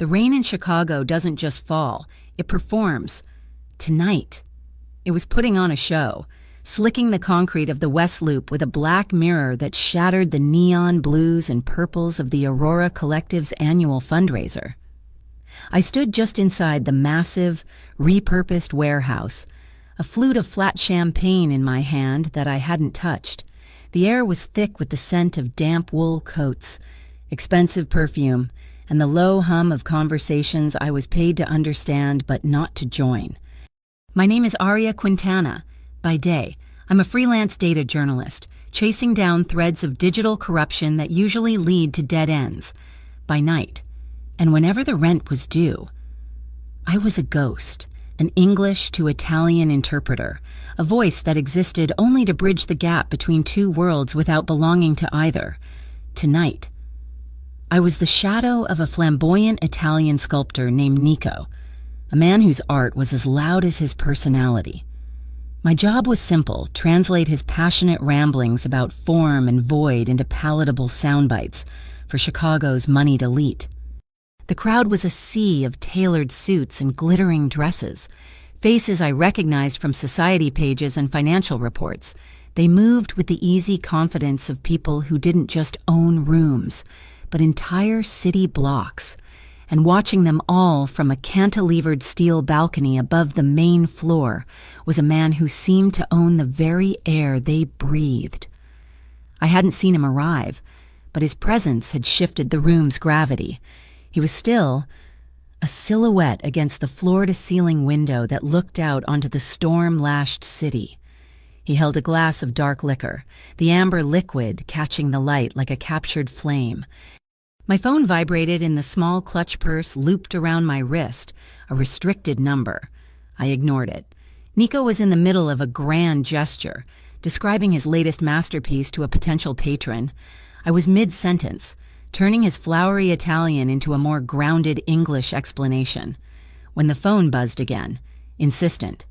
The rain in Chicago doesn't just fall, it performs. Tonight. It was putting on a show, slicking the concrete of the West Loop with a black mirror that shattered the neon blues and purples of the Aurora Collective's annual fundraiser. I stood just inside the massive, repurposed warehouse, a flute of flat champagne in my hand that I hadn't touched. The air was thick with the scent of damp wool coats, expensive perfume, and the low hum of conversations I was paid to understand but not to join. My name is Aria Quintana. By day, I'm a freelance data journalist, chasing down threads of digital corruption that usually lead to dead ends. By night, and whenever the rent was due, I was a ghost, an English to Italian interpreter, a voice that existed only to bridge the gap between two worlds without belonging to either. Tonight, I was the shadow of a flamboyant Italian sculptor named Nico, a man whose art was as loud as his personality. My job was simple: translate his passionate ramblings about form and void into palatable sound bites for Chicago's moneyed elite. The crowd was a sea of tailored suits and glittering dresses, faces I recognized from society pages and financial reports. They moved with the easy confidence of people who didn't just own rooms, but entire city blocks. And watching them all from a cantilevered steel balcony above the main floor was a man who seemed to own the very air they breathed. I hadn't seen him arrive, but his presence had shifted the room's gravity. He was still a silhouette against the floor-to-ceiling window that looked out onto the storm-lashed city. He held a glass of dark liquor, the amber liquid catching the light like a captured flame. My phone vibrated in the small clutch purse looped around my wrist, a restricted number. I ignored it. Nico was in the middle of a grand gesture, describing his latest masterpiece to a potential patron. I was mid-sentence, turning his flowery Italian into a more grounded English explanation, when the phone buzzed again, insistent.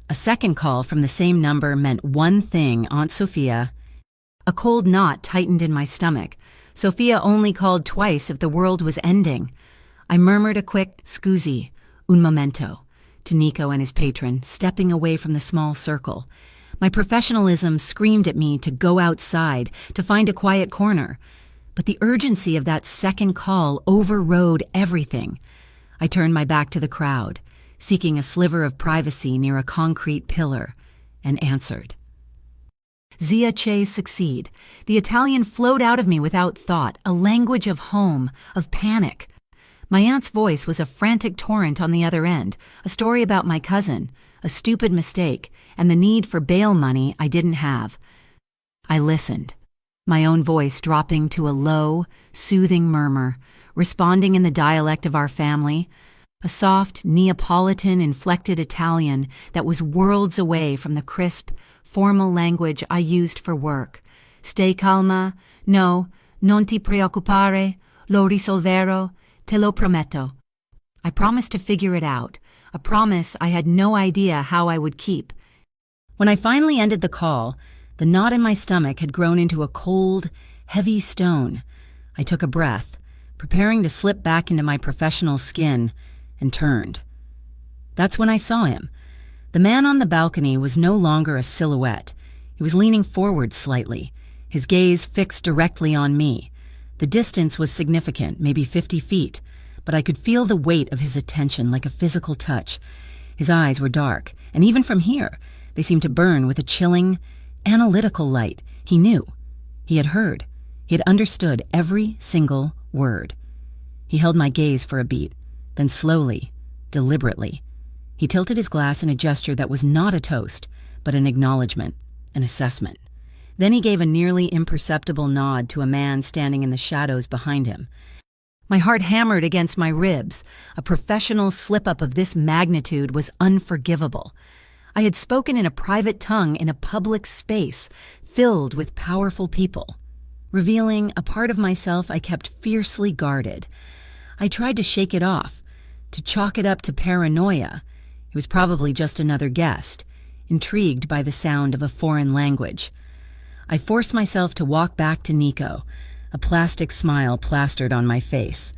A second call from the same number meant one thing: Aunt Sophia. A cold knot tightened in my stomach. Sophia only called twice if the world was ending. I murmured a quick "scusi, un momento" to Nico and his patron, stepping away from the small circle. My professionalism screamed at me to go outside, to find a quiet corner. But the urgency of that second call overrode everything. I turned my back to the crowd, seeking a sliver of privacy near a concrete pillar, and answered. Zia che succeed. The Italian flowed out of me without thought, a language of home, of panic. My aunt's voice was a frantic torrent on the other end, a story about my cousin, a stupid mistake, and the need for bail money I didn't have. I listened, my own voice dropping to a low, soothing murmur, responding in the dialect of our family, a soft, Neapolitan-inflected Italian that was worlds away from the crisp, formal language I used for work. Stay calma, no, non ti preoccupare, lo risolverò, te lo prometto. I promised to figure it out, a promise I had no idea how I would keep. When I finally ended the call, the knot in my stomach had grown into a cold, heavy stone. I took a breath, preparing to slip back into my professional skin, and turned. That's when I saw him. The man on the balcony was no longer a silhouette. He was leaning forward slightly, his gaze fixed directly on me. The distance was significant, maybe 50 feet, but I could feel the weight of his attention like a physical touch. His eyes were dark, and even from here, they seemed to burn with a chilling, analytical light. He knew. He had heard. He had understood every single word. He held my gaze for a beat, then slowly, deliberately, he tilted his glass in a gesture that was not a toast, but an acknowledgement, an assessment. Then he gave a nearly imperceptible nod to a man standing in the shadows behind him. My heart hammered against my ribs. A professional slip-up of this magnitude was unforgivable. I had spoken in a private tongue in a public space, filled with powerful people, revealing a part of myself I kept fiercely guarded. I tried to shake it off, to chalk it up to paranoia. He was probably just another guest, intrigued by the sound of a foreign language. I forced myself to walk back to Nico, a plastic smile plastered on my face.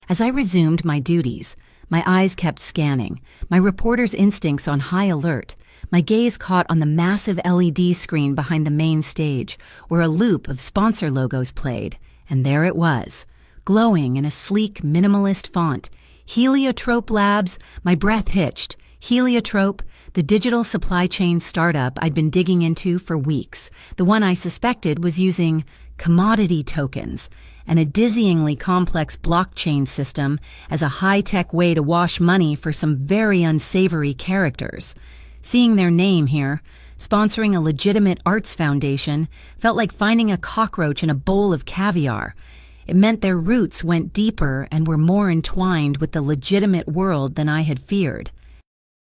As I resumed my duties, my eyes kept scanning, my reporter's instincts on high alert. My gaze caught on the massive LED screen behind the main stage, where a loop of sponsor logos played, and there it was, glowing in a sleek, minimalist font. Heliotrope Labs. My breath hitched. Heliotrope, the digital supply chain startup I'd been digging into for weeks. The one I suspected was using commodity tokens and a dizzyingly complex blockchain system as a high-tech way to wash money for some very unsavory characters. Seeing their name here, sponsoring a legitimate arts foundation, felt like finding a cockroach in a bowl of caviar. It meant their roots went deeper and were more entwined with the legitimate world than I had feared.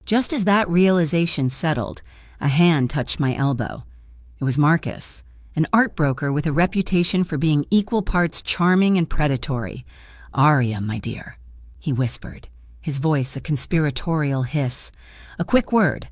Just as that realization settled, a hand touched my elbow. It was Marcus, an art broker with a reputation for being equal parts charming and predatory. "Aria, my dear," he whispered, his voice a conspiratorial hiss. A quick word.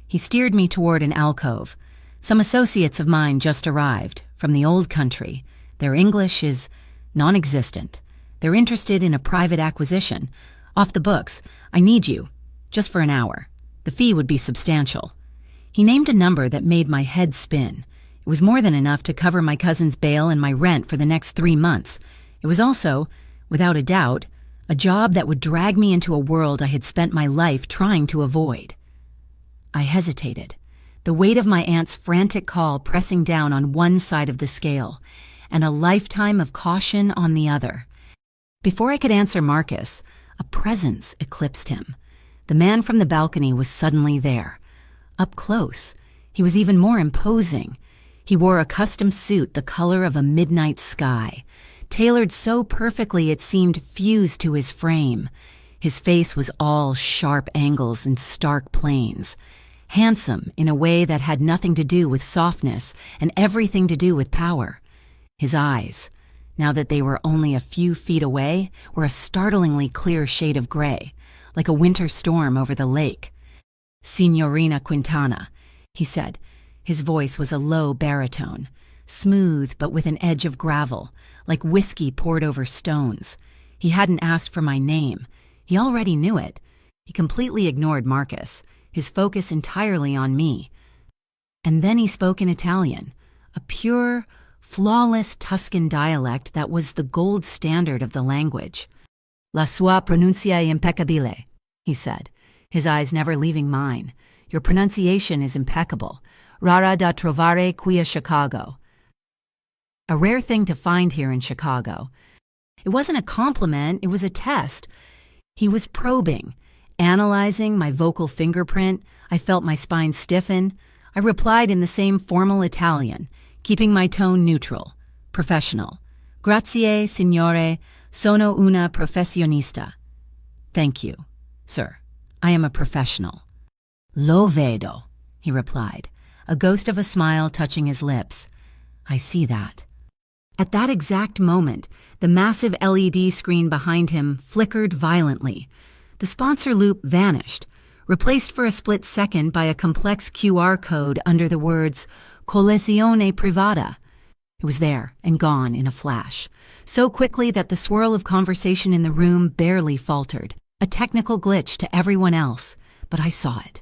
He steered me toward an alcove. Some associates of mine just arrived, from the old country. Their English is non-existent. They're interested in a private acquisition. Off the books. I need you. Just for an hour. The fee would be substantial. He named a number that made my head spin. It was more than enough to cover my cousin's bail and my rent for the next 3 months. It was also, without a doubt, a job that would drag me into a world I had spent my life trying to avoid. I hesitated, the weight of my aunt's frantic call pressing down on one side of the scale, and a lifetime of caution on the other. Before I could answer Marcus, a presence eclipsed him. The man from the balcony was suddenly there. Up close, he was even more imposing. He wore a custom suit the color of a midnight sky, tailored so perfectly it seemed fused to his frame. His face was all sharp angles and stark planes. Handsome in a way that had nothing to do with softness and everything to do with power. His eyes, now that they were only a few feet away, were a startlingly clear shade of gray, like a winter storm over the lake. "Signorina Quintana," he said. His voice was a low baritone, smooth but with an edge of gravel, like whiskey poured over stones. He hadn't asked for my name. He already knew it. He completely ignored Marcus, his focus entirely on me. And then he spoke in Italian, a pure, flawless Tuscan dialect that was the gold standard of the language. "La sua pronuncia è impeccabile," he said, his eyes never leaving mine. "Your pronunciation is impeccable. Rara da trovare qui a Chicago." A rare thing to find here in Chicago. It wasn't a compliment, it was a test. He was probing, analyzing my vocal fingerprint. I felt my spine stiffen. I replied in the same formal Italian, keeping my tone neutral, professional. "Grazie, signore, sono una professionista." "Thank you, sir. I am a professional." "Lo vedo," he replied, a ghost of a smile touching his lips. "I see that." At that exact moment, the massive LED screen behind him flickered violently. The sponsor loop vanished, replaced for a split second by a complex QR code under the words "Collezione privata." It was there and gone in a flash, so quickly that the swirl of conversation in the room barely faltered, a technical glitch to everyone else, but I saw it.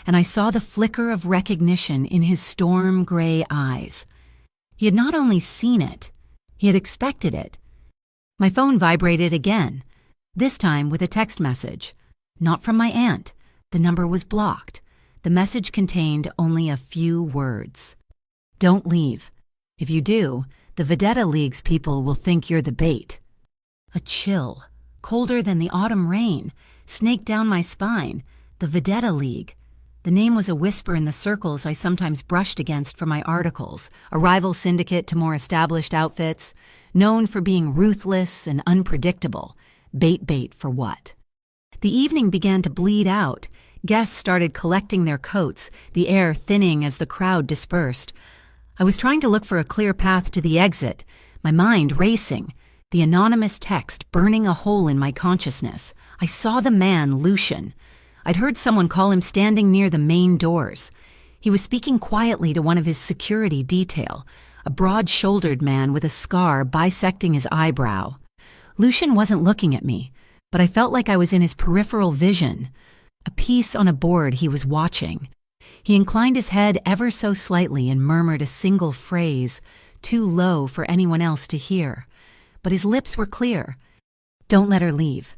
And I saw the flicker of recognition in his storm-gray eyes. He had not only seen it, he had expected it. My phone vibrated again, this time with a text message. Not from my aunt. The number was blocked. The message contained only a few words. "Don't leave. If you do, the Vedetta League's people will think you're the bait." A chill, colder than the autumn rain, snaked down my spine. The Vedetta League. The name was a whisper in the circles I sometimes brushed against for my articles, a rival syndicate to more established outfits, known for being ruthless and unpredictable. Bait for what? The evening began to bleed out. Guests started collecting their coats, the air thinning as the crowd dispersed. I was trying to look for a clear path to the exit, my mind racing, the anonymous text burning a hole in my consciousness. I saw the man, Lucian. I'd heard someone call him standing near the main doors. He was speaking quietly to one of his security detail, a broad-shouldered man with a scar bisecting his eyebrow. Lucian wasn't looking at me, but I felt like I was in his peripheral vision, a piece on a board he was watching. He inclined his head ever so slightly and murmured a single phrase, too low for anyone else to hear. But his lips were clear. "Don't let her leave."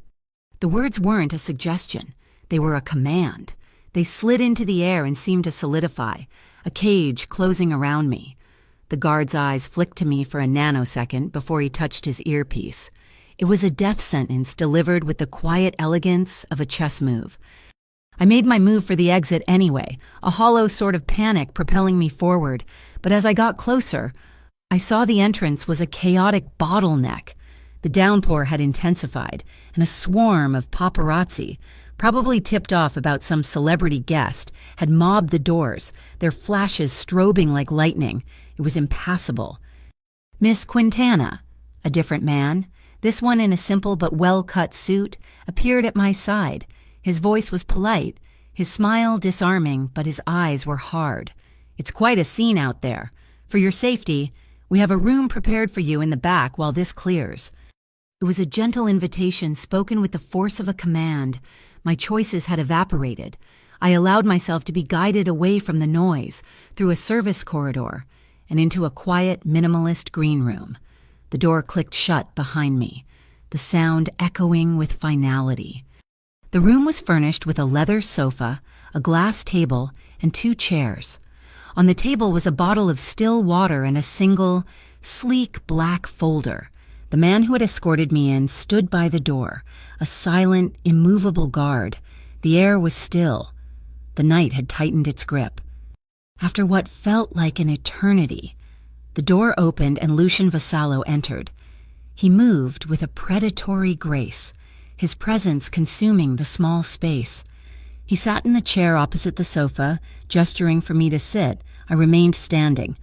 The words weren't a suggestion. They were a command. They slid into the air and seemed to solidify, a cage closing around me. The guard's eyes flicked to me for a nanosecond before he touched his earpiece. It was a death sentence delivered with the quiet elegance of a chess move. I made my move for the exit anyway, a hollow sort of panic propelling me forward, but as I got closer, I saw the entrance was a chaotic bottleneck. The downpour had intensified, and a swarm of paparazzi, probably tipped off about some celebrity guest, had mobbed the doors, their flashes strobing like lightning. It was impassable. "Miss Quintana," a different man, this one in a simple but well-cut suit, appeared at my side. His voice was polite, his smile disarming, but his eyes were hard. "It's quite a scene out there. For your safety, we have a room prepared for you in the back while this clears." It was a gentle invitation spoken with the force of a command. My choices had evaporated. I allowed myself to be guided away from the noise, through a service corridor, and into a quiet, minimalist green room. The door clicked shut behind me, the sound echoing with finality. The room was furnished with a leather sofa, a glass table, and 2 chairs. On the table was a bottle of still water and a single, sleek black folder. The man who had escorted me in stood by the door, a silent, immovable guard. The air was still. The night had tightened its grip. After what felt like an eternity, the door opened and Lucian Vassallo entered. He moved with a predatory grace, his presence consuming the small space. He sat in the chair opposite the sofa, gesturing for me to sit. I remained standing.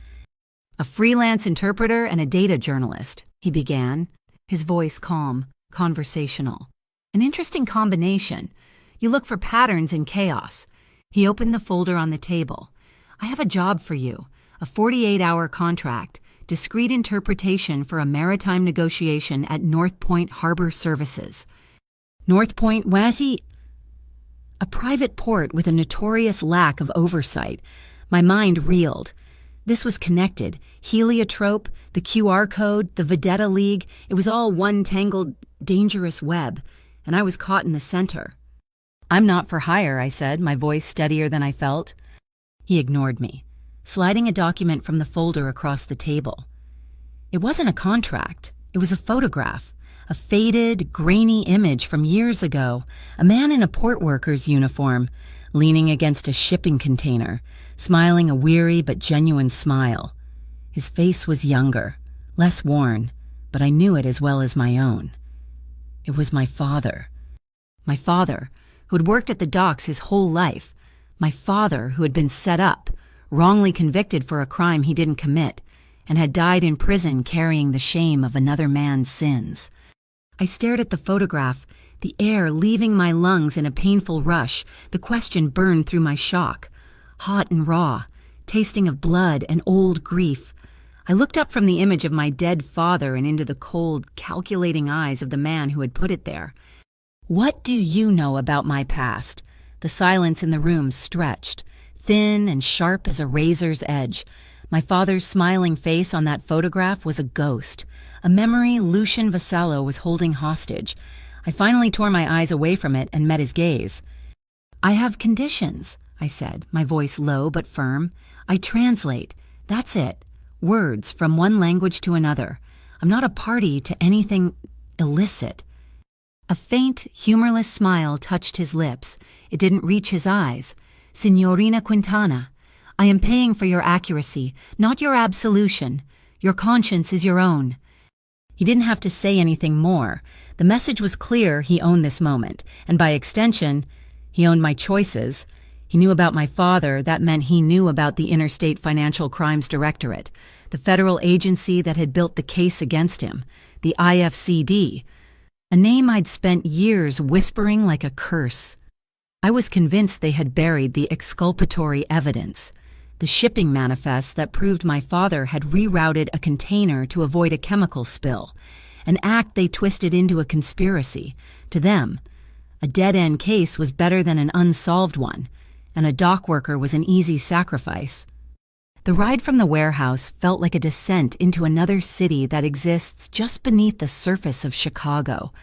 "A freelance interpreter and a data journalist," he began, his voice calm, conversational. "An interesting combination. You look for patterns in chaos." He opened the folder on the table. "I have a job for you, a 48-hour contract, discreet interpretation for a maritime negotiation at North Point Harbor Services." North Point, Wazzy? A private port with a notorious lack of oversight. My mind reeled. This was connected. Heliotrope, the QR code, the Vedetta League. It was all one tangled, dangerous web, and I was caught in the center. "I'm not for hire," I said, my voice steadier than I felt. He ignored me, sliding a document from the folder across the table. It wasn't a contract. It was a photograph. A faded, grainy image from years ago, a man in a port worker's uniform, leaning against a shipping container, smiling a weary but genuine smile. His face was younger, less worn, but I knew it as well as my own. It was my father. My father, who had worked at the docks his whole life. My father, who had been set up, wrongly convicted for a crime he didn't commit, and had died in prison carrying the shame of another man's sins. I stared at the photograph, the air leaving my lungs in a painful rush. The question burned through my shock, hot and raw, tasting of blood and old grief. I looked up from the image of my dead father and into the cold, calculating eyes of the man who had put it there. "What do you know about my past?" The silence in the room stretched, thin and sharp as a razor's edge. My father's smiling face on that photograph was a ghost, a memory Lucian Vassallo was holding hostage. I finally tore my eyes away from it and met his gaze. "I have conditions," I said, my voice low but firm. "I translate. That's it. Words from one language to another. I'm not a party to anything illicit." A faint, humorless smile touched his lips. It didn't reach his eyes. "Signorina Quintana, I am paying for your accuracy, not your absolution. Your conscience is your own." He didn't have to say anything more. The message was clear. He owned this moment, and by extension, he owned my choices. He knew about my father. That meant he knew about the Interstate Financial Crimes Directorate, the federal agency that had built the case against him, the IFCD, a name I'd spent years whispering like a curse. I was convinced they had buried the exculpatory evidence, the shipping manifest that proved my father had rerouted a container to avoid a chemical spill, an act they twisted into a conspiracy. To them, a dead-end case was better than an unsolved one, and a dock worker was an easy sacrifice. The ride from the warehouse felt like a descent into another city that exists just beneath the surface of Chicago.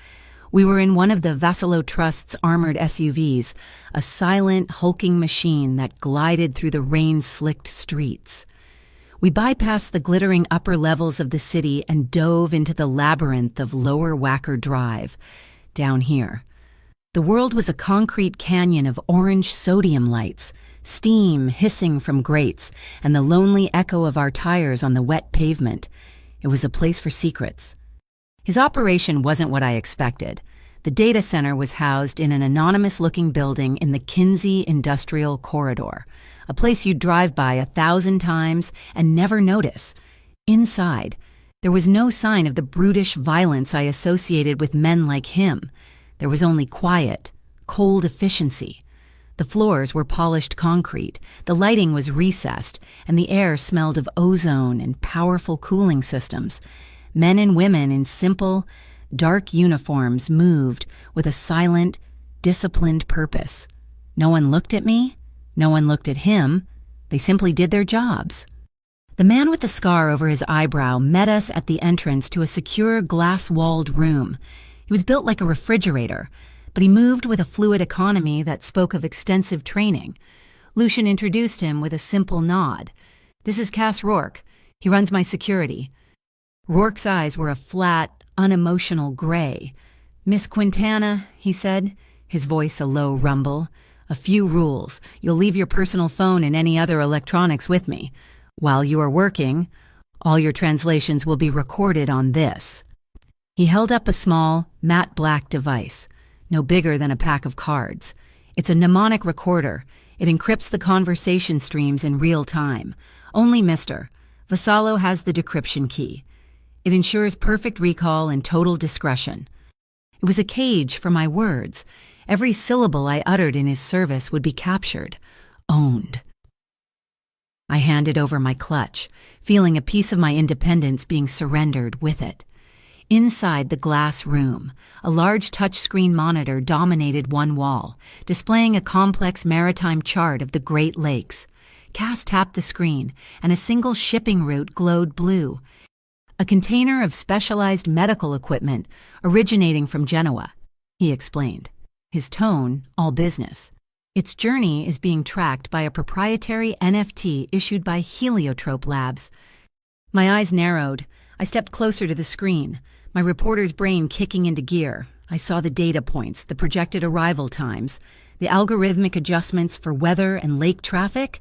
We were in one of the Vassallo Trust's armored SUVs, a silent, hulking machine that glided through the rain-slicked streets. We bypassed the glittering upper levels of the city and dove into the labyrinth of Lower Wacker Drive. Down here, the world was a concrete canyon of orange sodium lights, steam hissing from grates, and the lonely echo of our tires on the wet pavement. It was a place for secrets. His operation wasn't what I expected. The data center was housed in an anonymous-looking building in the Kinsey Industrial Corridor, a place you'd drive by 1,000 times and never notice. Inside, there was no sign of the brutish violence I associated with men like him. There was only quiet, cold efficiency. The floors were polished concrete, the lighting was recessed, and the air smelled of ozone and powerful cooling systems. Men and women in simple, dark uniforms moved with a silent, disciplined purpose. No one looked at me, no one looked at him. They simply did their jobs. The man with the scar over his eyebrow met us at the entrance to a secure glass-walled room. He was built like a refrigerator, but he moved with a fluid economy that spoke of extensive training. Lucian introduced him with a simple nod. "This is Cass Rourke. He runs my security." Rourke's eyes were a flat, unemotional gray. "Miss Quintana," he said, his voice a low rumble. "A few rules. You'll leave your personal phone and any other electronics with me. While you are working, all your translations will be recorded on this." He held up a small, matte black device, no bigger than a pack of cards. It's a mnemonic recorder. It encrypts the conversation streams in real time. Only Mr. Vassallo has the decryption key. It ensures perfect recall and total discretion. It was a cage for my words. Every syllable I uttered in his service would be captured, owned. I handed over my clutch, feeling a piece of my independence being surrendered with it. Inside the glass room, a large touchscreen monitor dominated one wall, displaying a complex maritime chart of the Great Lakes. Cass tapped the screen, and a single shipping route glowed blue. A container of specialized medical equipment originating from Genoa, he explained, his tone all business. Its journey is being tracked by a proprietary NFT issued by Heliotrope Labs. My eyes narrowed. I stepped closer to the screen, my reporter's brain kicking into gear. I saw the data points, the projected arrival times, the algorithmic adjustments for weather and lake traffic,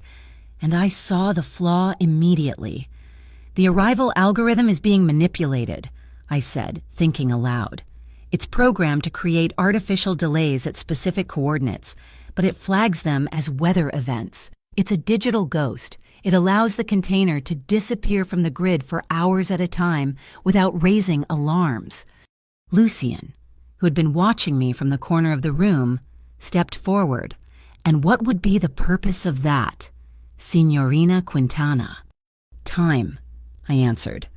and I saw the flaw immediately. "The arrival algorithm is being manipulated," I said, thinking aloud. "It's programmed to create artificial delays at specific coordinates, but it flags them as weather events. It's a digital ghost. It allows the container to disappear from the grid for hours at a time without raising alarms." Lucian, who had been watching me from the corner of the room, stepped forward. "And what would be the purpose of that, Signorina Quintana?" "Time," I answered,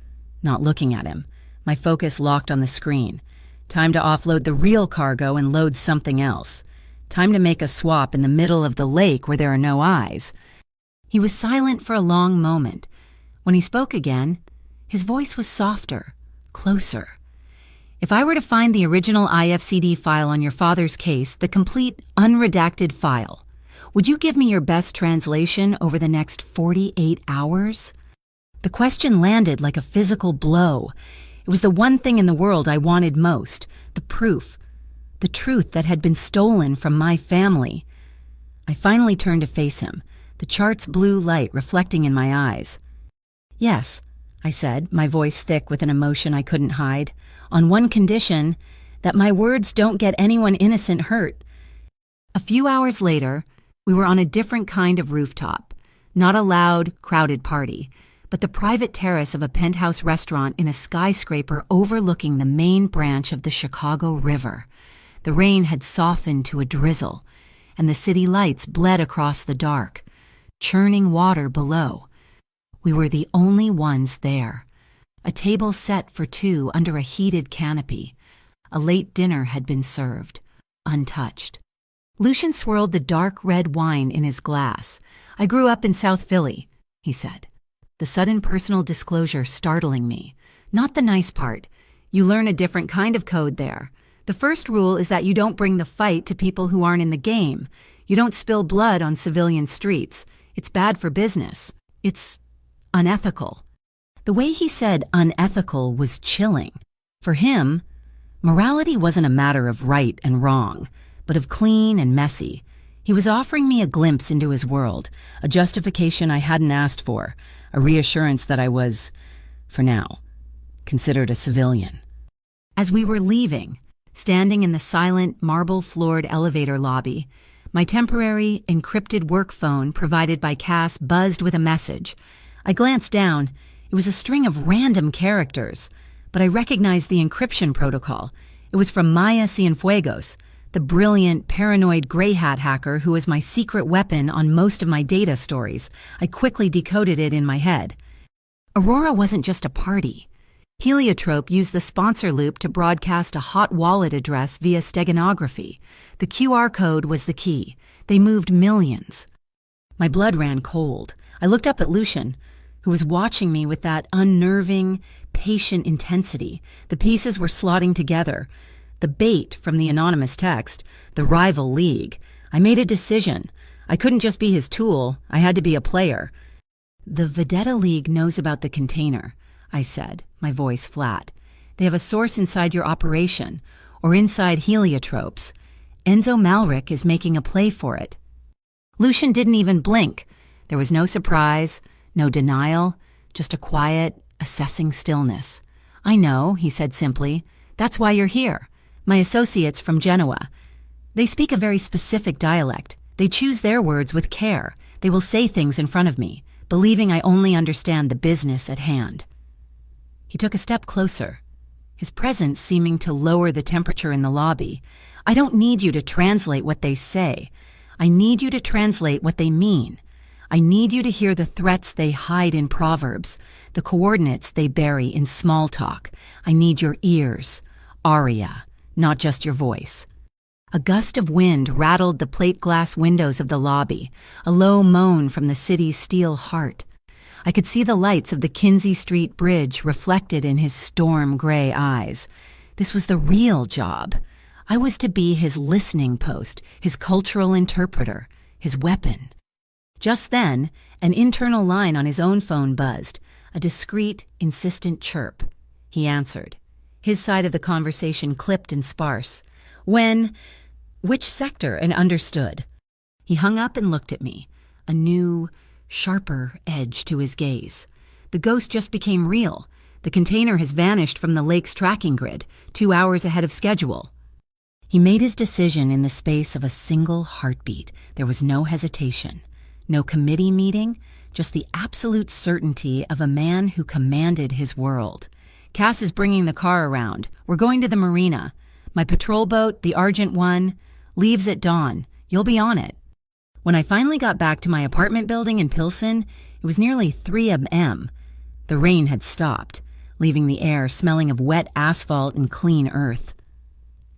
not looking at him, my focus locked on the screen. "Time to offload the real cargo and load something else. Time to make a swap in the middle of the lake where there are no eyes." He was silent for a long moment. When he spoke again, his voice was softer, closer. "If I were to find the original IFCD file on your father's case, the complete, unredacted file, would you give me your best translation over the next 48 hours? The question landed like a physical blow. It was the one thing in the world I wanted most, the proof, the truth that had been stolen from my family. I finally turned to face him, the chart's blue light reflecting in my eyes. "Yes," I said, my voice thick with an emotion I couldn't hide, "on one condition, that my words don't get anyone innocent hurt." A few hours later, we were on a different kind of rooftop, not a loud, crowded party, but the private terrace of a penthouse restaurant in a skyscraper overlooking the main branch of the Chicago River. The rain had softened to a drizzle, and the city lights bled across the dark, churning water below. We were the only ones there. a table set for two under a heated canopy. A late dinner had been served, untouched. Lucian swirled the dark red wine in his glass. "I grew up in South Philly," he said, the sudden personal disclosure startling me. "Not the nice part. You learn a different kind of code there. The first rule is that you don't bring the fight to people who aren't in the game. You don't spill blood on civilian streets. It's bad for business. It's unethical." The way he said unethical was chilling. For him, morality wasn't a matter of right and wrong, but of clean and messy. He was offering me a glimpse into his world, a justification I hadn't asked for, a reassurance that I was, for now, considered a civilian. As we were leaving, standing in the silent, marble-floored elevator lobby, my temporary, encrypted work phone provided by Cass buzzed with a message. I glanced down. It was a string of random characters, but I recognized the encryption protocol. It was from Maya Cienfuegos, the brilliant, paranoid gray hat hacker who was my secret weapon on most of my data stories. I quickly decoded it in my head. Aurora wasn't just a party. Heliotrope used the sponsor loop to broadcast a hot wallet address via steganography. The QR code was the key. They moved millions. My blood ran cold. I looked up at Lucian, who was watching me with that unnerving, patient intensity. The pieces were slotting together. The bait from the anonymous text, the rival league. I made a decision. I couldn't just be his tool. I had to be a player. "The Vendetta League knows about the container," I said, my voice flat. "They have a source inside your operation, or inside Heliotrope's. Enzo Malric is making a play for it." Lucian didn't even blink. There was no surprise, no denial, just a quiet, assessing stillness. "I know," he said simply. "That's why you're here. My associates from Genoa. They speak a very specific dialect. They choose their words with care. They will say things in front of me, believing I only understand the business at hand." He took a step closer, his presence seeming to lower the temperature in the lobby. "I don't need you to translate what they say. I need you to translate what they mean. I need you to hear the threats they hide in proverbs, the coordinates they bury in small talk. I need your ears, Aria, not just your voice." A gust of wind rattled the plate glass windows of the lobby, a low moan from the city's steel heart. I could see the lights of the Kinsey Street Bridge reflected in his storm-gray eyes. This was the real job. I was to be his listening post, his cultural interpreter, his weapon. Just then, an internal line on his own phone buzzed, a discreet, insistent chirp. He answered. His side of the conversation clipped and sparse. Which sector? And understood. He hung up and looked at me, a new, sharper edge to his gaze. The ghost just became real. The container has vanished from the lake's tracking grid, 2 hours ahead of schedule. He made his decision in the space of a single heartbeat. There was no hesitation, no committee meeting, just the absolute certainty of a man who commanded his world. "Cass is bringing the car around. We're going to the marina. My patrol boat, the Argent One, leaves at dawn. You'll be on it." When I finally got back to my apartment building in Pilsen, it was nearly 3 a.m. The rain had stopped, leaving the air smelling of wet asphalt and clean earth.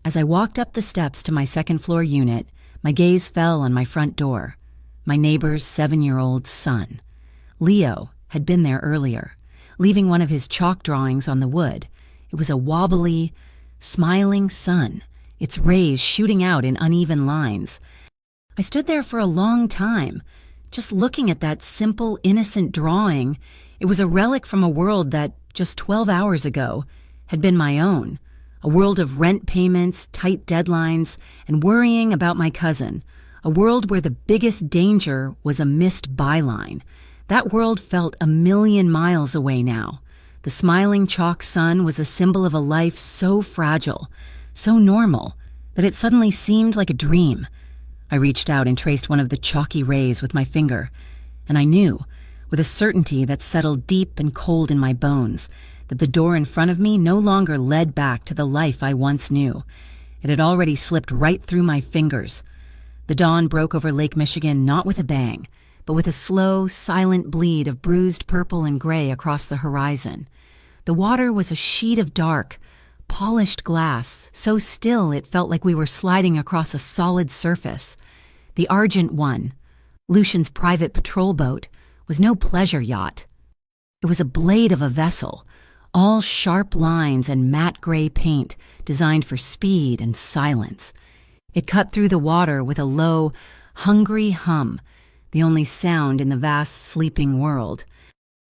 As I walked up the steps to my second-floor unit, my gaze fell on my front door. My neighbor's 7-year-old son. Leo had been there earlier, leaving one of his chalk drawings on the wood. It was a wobbly, smiling sun, its rays shooting out in uneven lines. I stood there for a long time, just looking at that simple, innocent drawing. It was a relic from a world that, just 12 hours ago, had been my own. A world of rent payments, tight deadlines, and worrying about my cousin. A world where the biggest danger was a missed byline. That world felt 1,000,000 miles away now. The smiling chalk sun was a symbol of a life so fragile, so normal, that it suddenly seemed like a dream. I reached out and traced one of the chalky rays with my finger, and I knew, with a certainty that settled deep and cold in my bones, that the door in front of me no longer led back to the life I once knew. It had already slipped right through my fingers. The dawn broke over Lake Michigan not with a bang, but with a slow, silent bleed of bruised purple and gray across the horizon. The water was a sheet of dark, polished glass, so still it felt like we were sliding across a solid surface. The Argent One, Lucian's private patrol boat, was no pleasure yacht. It was a blade of a vessel, all sharp lines and matte gray paint designed for speed and silence. It cut through the water with a low, hungry hum, the only sound in the vast sleeping world.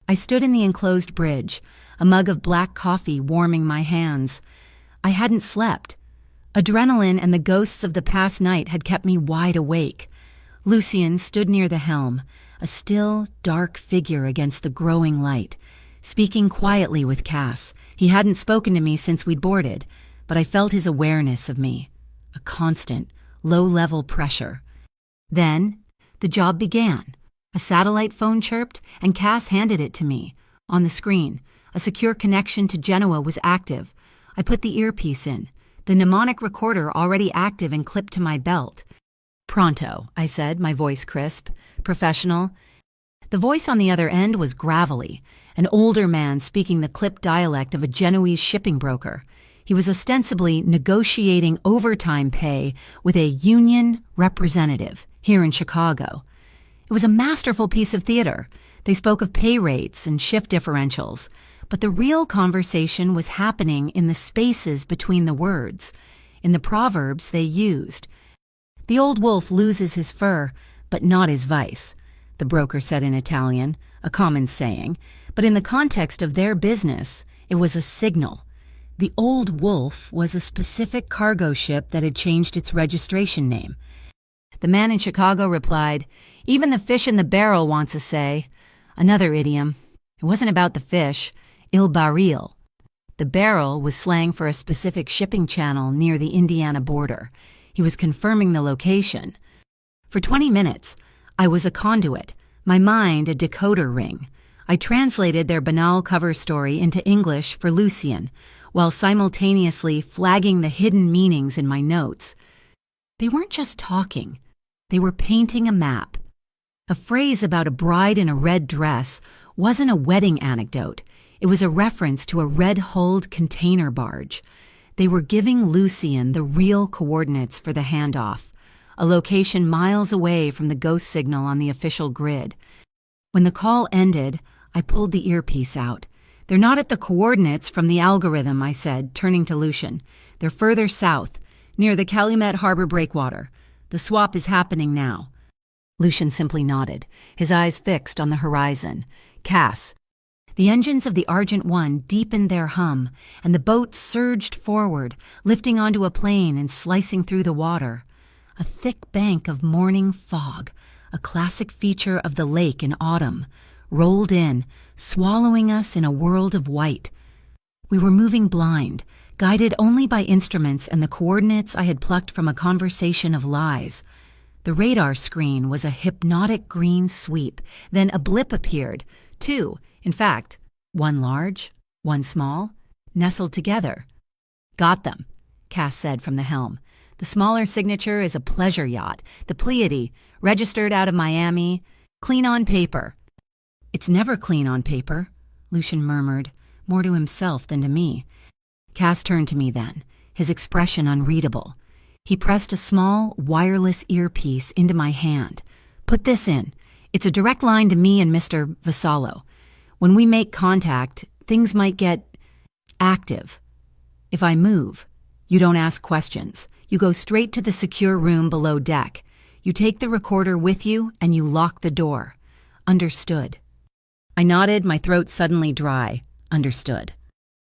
I stood in the enclosed bridge, a mug of black coffee warming my hands. I hadn't slept. Adrenaline and the ghosts of the past night had kept me wide awake. Lucian stood near the helm, a still, dark figure against the growing light, speaking quietly with Cass. He hadn't spoken to me since we'd boarded, but I felt his awareness of me, a constant, low-level pressure. Then, the job began. A satellite phone chirped, and Cass handed it to me. On the screen, a secure connection to Genoa was active. I put the earpiece in, the mnemonic recorder already active and clipped to my belt. "Pronto," I said, my voice crisp, professional. The voice on the other end was gravelly, an older man speaking the clipped dialect of a Genoese shipping broker. He was ostensibly negotiating overtime pay with a union representative here in Chicago. It was a masterful piece of theater. They spoke of pay rates and shift differentials, but the real conversation was happening in the spaces between the words, in the proverbs they used. "The old wolf loses his fur, but not his vice," the broker said in Italian, a common saying, but in the context of their business, it was a signal. The Old Wolf was a specific cargo ship that had changed its registration name. The man in Chicago replied, "Even the fish in the barrel wants a say." Another idiom. It wasn't about the fish, il baril. The barrel was slang for a specific shipping channel near the Indiana border. He was confirming the location. For 20 minutes, I was a conduit, my mind a decoder ring. I translated their banal cover story into English for Lucian, while simultaneously flagging the hidden meanings in my notes. They weren't just talking. They were painting a map. A phrase about a bride in a red dress wasn't a wedding anecdote. It was a reference to a red-hulled container barge. They were giving Lucian the real coordinates for the handoff, a location miles away from the ghost signal on the official grid. When the call ended, I pulled the earpiece out. "They're not at the coordinates from the algorithm," I said, turning to Lucian. "They're further south, near the Calumet Harbor breakwater. The swap is happening now." Lucian simply nodded, his eyes fixed on the horizon. "Cass." The engines of the Argent One deepened their hum, and the boat surged forward, lifting onto a plane and slicing through the water. A thick bank of morning fog, a classic feature of the lake in autumn, rolled in, swallowing us in a world of white. We were moving blind, guided only by instruments and the coordinates I had plucked from a conversation of lies. The radar screen was a hypnotic green sweep. Then a blip appeared, two, in fact, one large, one small, nestled together. "Got them," Cass said from the helm. "The smaller signature is a pleasure yacht, the Pleiade, registered out of Miami, clean on paper." "It's never clean on paper," Lucian murmured, more to himself than to me. Cass turned to me then, his expression unreadable. He pressed a small, wireless earpiece into my hand. "Put this in. It's a direct line to me and Mr. Vassallo. When we make contact, things might get active. If I move, you don't ask questions. You go straight to the secure room below deck. You take the recorder with you and you lock the door. Understood." I nodded, my throat suddenly dry. Understood.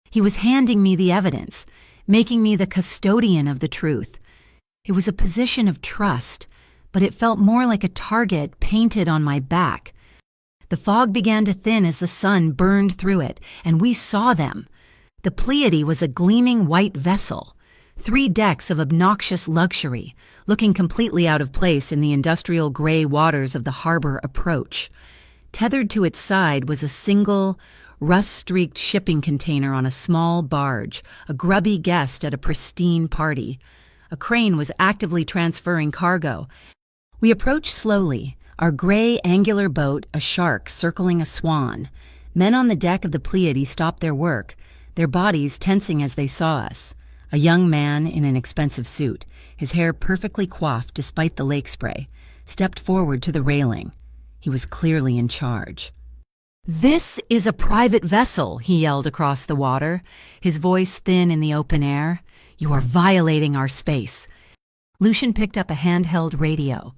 He was handing me the evidence, making me the custodian of the truth. It was a position of trust, but it felt more like a target painted on my back. The fog began to thin as the sun burned through it, and we saw them. The Pleiade was a gleaming white vessel, 3 decks of obnoxious luxury, looking completely out of place in the industrial gray waters of the harbor approach. Tethered to its side was a single, rust-streaked shipping container on a small barge, a grubby guest at a pristine party. A crane was actively transferring cargo. We approached slowly, our gray, angular boat a shark circling a swan. Men on the deck of the Pleiade stopped their work. their bodies tensing as they saw us. A young man in an expensive suit, his hair perfectly coiffed despite the lake spray, stepped forward to the railing. He was clearly in charge. "This is a private vessel," he yelled across the water, his voice thin in the open air. "You are violating our space." Lucian picked up a handheld radio.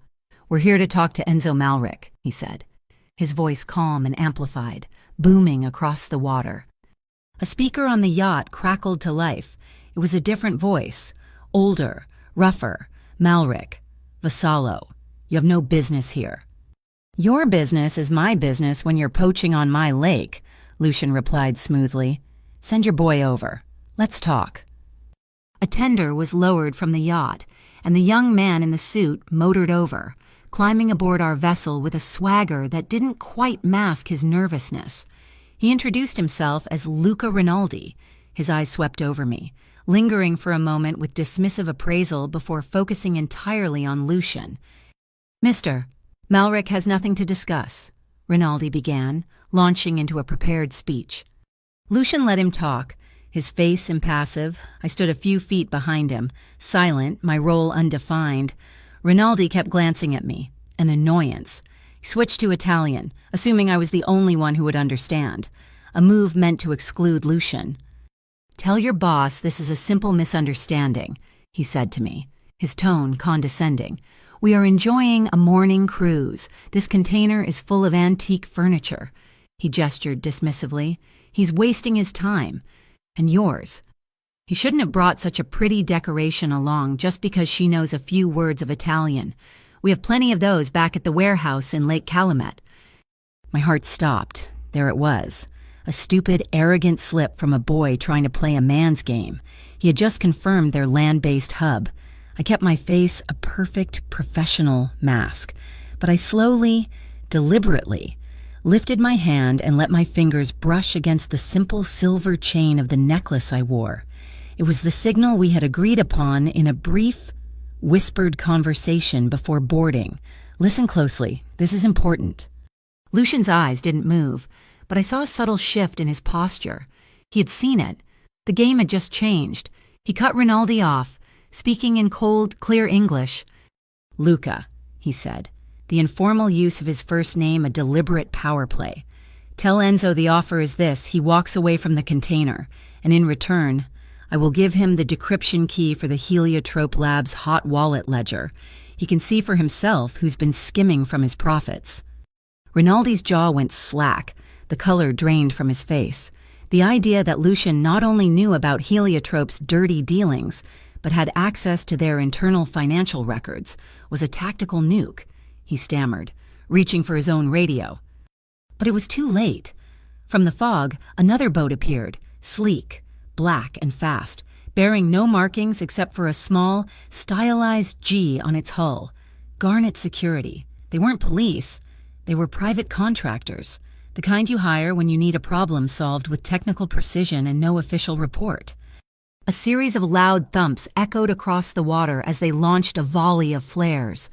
"We're here to talk to Enzo Malric," he said, his voice calm and amplified, booming across the water. A speaker on the yacht crackled to life. It was a different voice, older, rougher. "Malric, Vassallo, you have no business here." "Your business is my business when you're poaching on my lake," Lucian replied smoothly. "Send your boy over. Let's talk." A tender was lowered from the yacht, and the young man in the suit motored over, climbing aboard our vessel with a swagger that didn't quite mask his nervousness. He introduced himself as Luca Rinaldi. His eyes swept over me, lingering for a moment with dismissive appraisal before focusing entirely on Lucian. "Mr. Malric has nothing to discuss," Rinaldi began, launching into a prepared speech. Lucian let him talk, his face impassive. I stood a few feet behind him, silent, my role undefined. Rinaldi kept glancing at me, an annoyance. He switched to Italian, assuming I was the only one who would understand, a move meant to exclude Lucian. "Tell your boss this is a simple misunderstanding," he said to me, his tone condescending. "We are enjoying a morning cruise. This container is full of antique furniture." He gestured dismissively. "He's wasting his time. And yours. He shouldn't have brought such a pretty decoration along just because she knows a few words of Italian. We have plenty of those back at the warehouse in Lake Calumet." My heart stopped. There it was. A stupid, arrogant slip from a boy trying to play a man's game. He had just confirmed their land-based hub. I kept my face a perfect professional mask, but I slowly, deliberately, lifted my hand and let my fingers brush against the simple silver chain of the necklace I wore. It was the signal we had agreed upon in a brief, whispered conversation before boarding. "Listen closely. This is important." Lucian's eyes didn't move, but I saw a subtle shift in his posture. He had seen it. The game had just changed. He cut Rinaldi off, speaking in cold, clear English. "Luca," he said, the informal use of his first name a deliberate power play. "Tell Enzo the offer is this: he walks away from the container, and in return, I will give him the decryption key for the Heliotrope Lab's hot wallet ledger. He can see for himself who's been skimming from his profits." Rinaldi's jaw went slack, the color drained from his face. The idea that Lucian not only knew about Heliotrope's dirty dealings, but had access to their internal financial records, was a tactical nuke, he stammered, reaching for his own radio. But it was too late. From the fog, another boat appeared, sleek, black and fast, bearing no markings except for a small, stylized G on its hull. Garnet Security. They weren't police. They were private contractors, the kind you hire when you need a problem solved with technical precision and no official report. A series of loud thumps echoed across the water as they launched a volley of flares.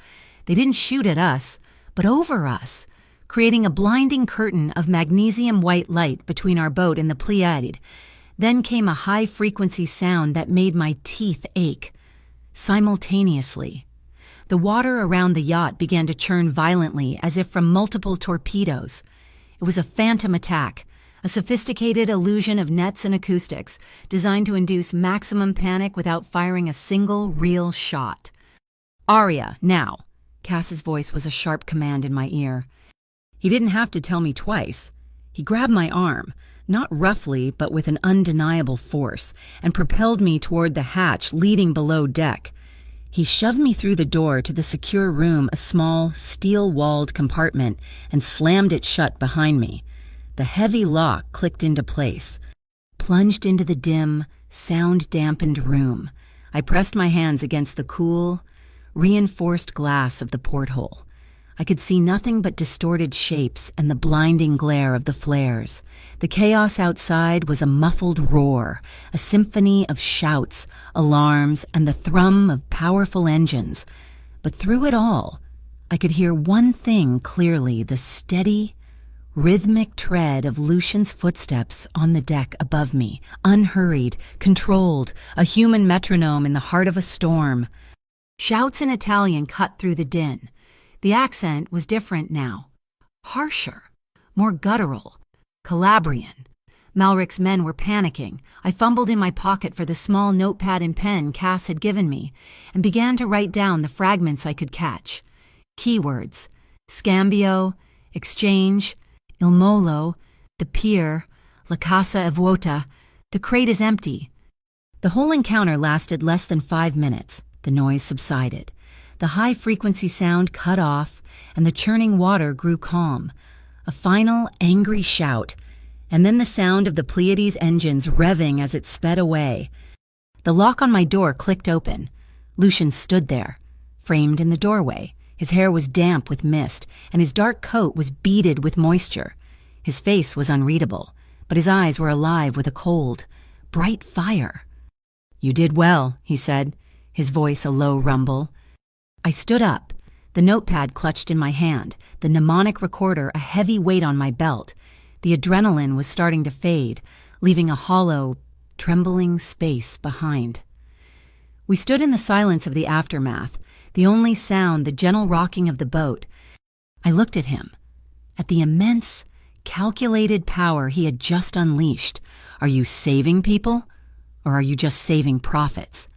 They didn't shoot at us, but over us, creating a blinding curtain of magnesium-white light between our boat and the Pleiade. Then came a high-frequency sound that made my teeth ache. Simultaneously, the water around the yacht began to churn violently as if from multiple torpedoes. It was a phantom attack, a sophisticated illusion of nets and acoustics designed to induce maximum panic without firing a single real shot. "Aria, now!" Cass's voice was a sharp command in my ear. He didn't have to tell me twice. He grabbed my arm, not roughly but with an undeniable force, and propelled me toward the hatch leading below deck. He shoved me through the door to the secure room, a small, steel-walled compartment, and slammed it shut behind me. The heavy lock clicked into place. Plunged into the dim, sound-dampened room, I pressed my hands against the cool, reinforced glass of the porthole. I could see nothing but distorted shapes and the blinding glare of the flares. The chaos outside was a muffled roar, a symphony of shouts, alarms, and the thrum of powerful engines. But through it all, I could hear one thing clearly: the steady, rhythmic tread of Lucian's footsteps on the deck above me, unhurried, controlled, a human metronome in the heart of a storm. Shouts in Italian cut through the din. The accent was different now. Harsher, more guttural, Calabrian. Malric's men were panicking. I fumbled in my pocket for the small notepad and pen Cass had given me and began to write down the fragments I could catch. Keywords: scambio, exchange, il molo, the pier, la casa è vuota, the crate is empty. The whole encounter lasted less than 5 minutes. The noise subsided. The high-frequency sound cut off, and the churning water grew calm. A final, angry shout, and then the sound of the Pleiades engines revving as it sped away. The lock on my door clicked open. Lucian stood there, framed in the doorway. His hair was damp with mist, and his dark coat was beaded with moisture. His face was unreadable, but his eyes were alive with a cold, bright fire. "You did well," he said, his voice a low rumble. I stood up, the notepad clutched in my hand, the mnemonic recorder a heavy weight on my belt. The adrenaline was starting to fade, leaving a hollow, trembling space behind. We stood in the silence of the aftermath, the only sound the gentle rocking of the boat. I looked at him, at the immense, calculated power he had just unleashed. Are you saving people, or are you just saving profits?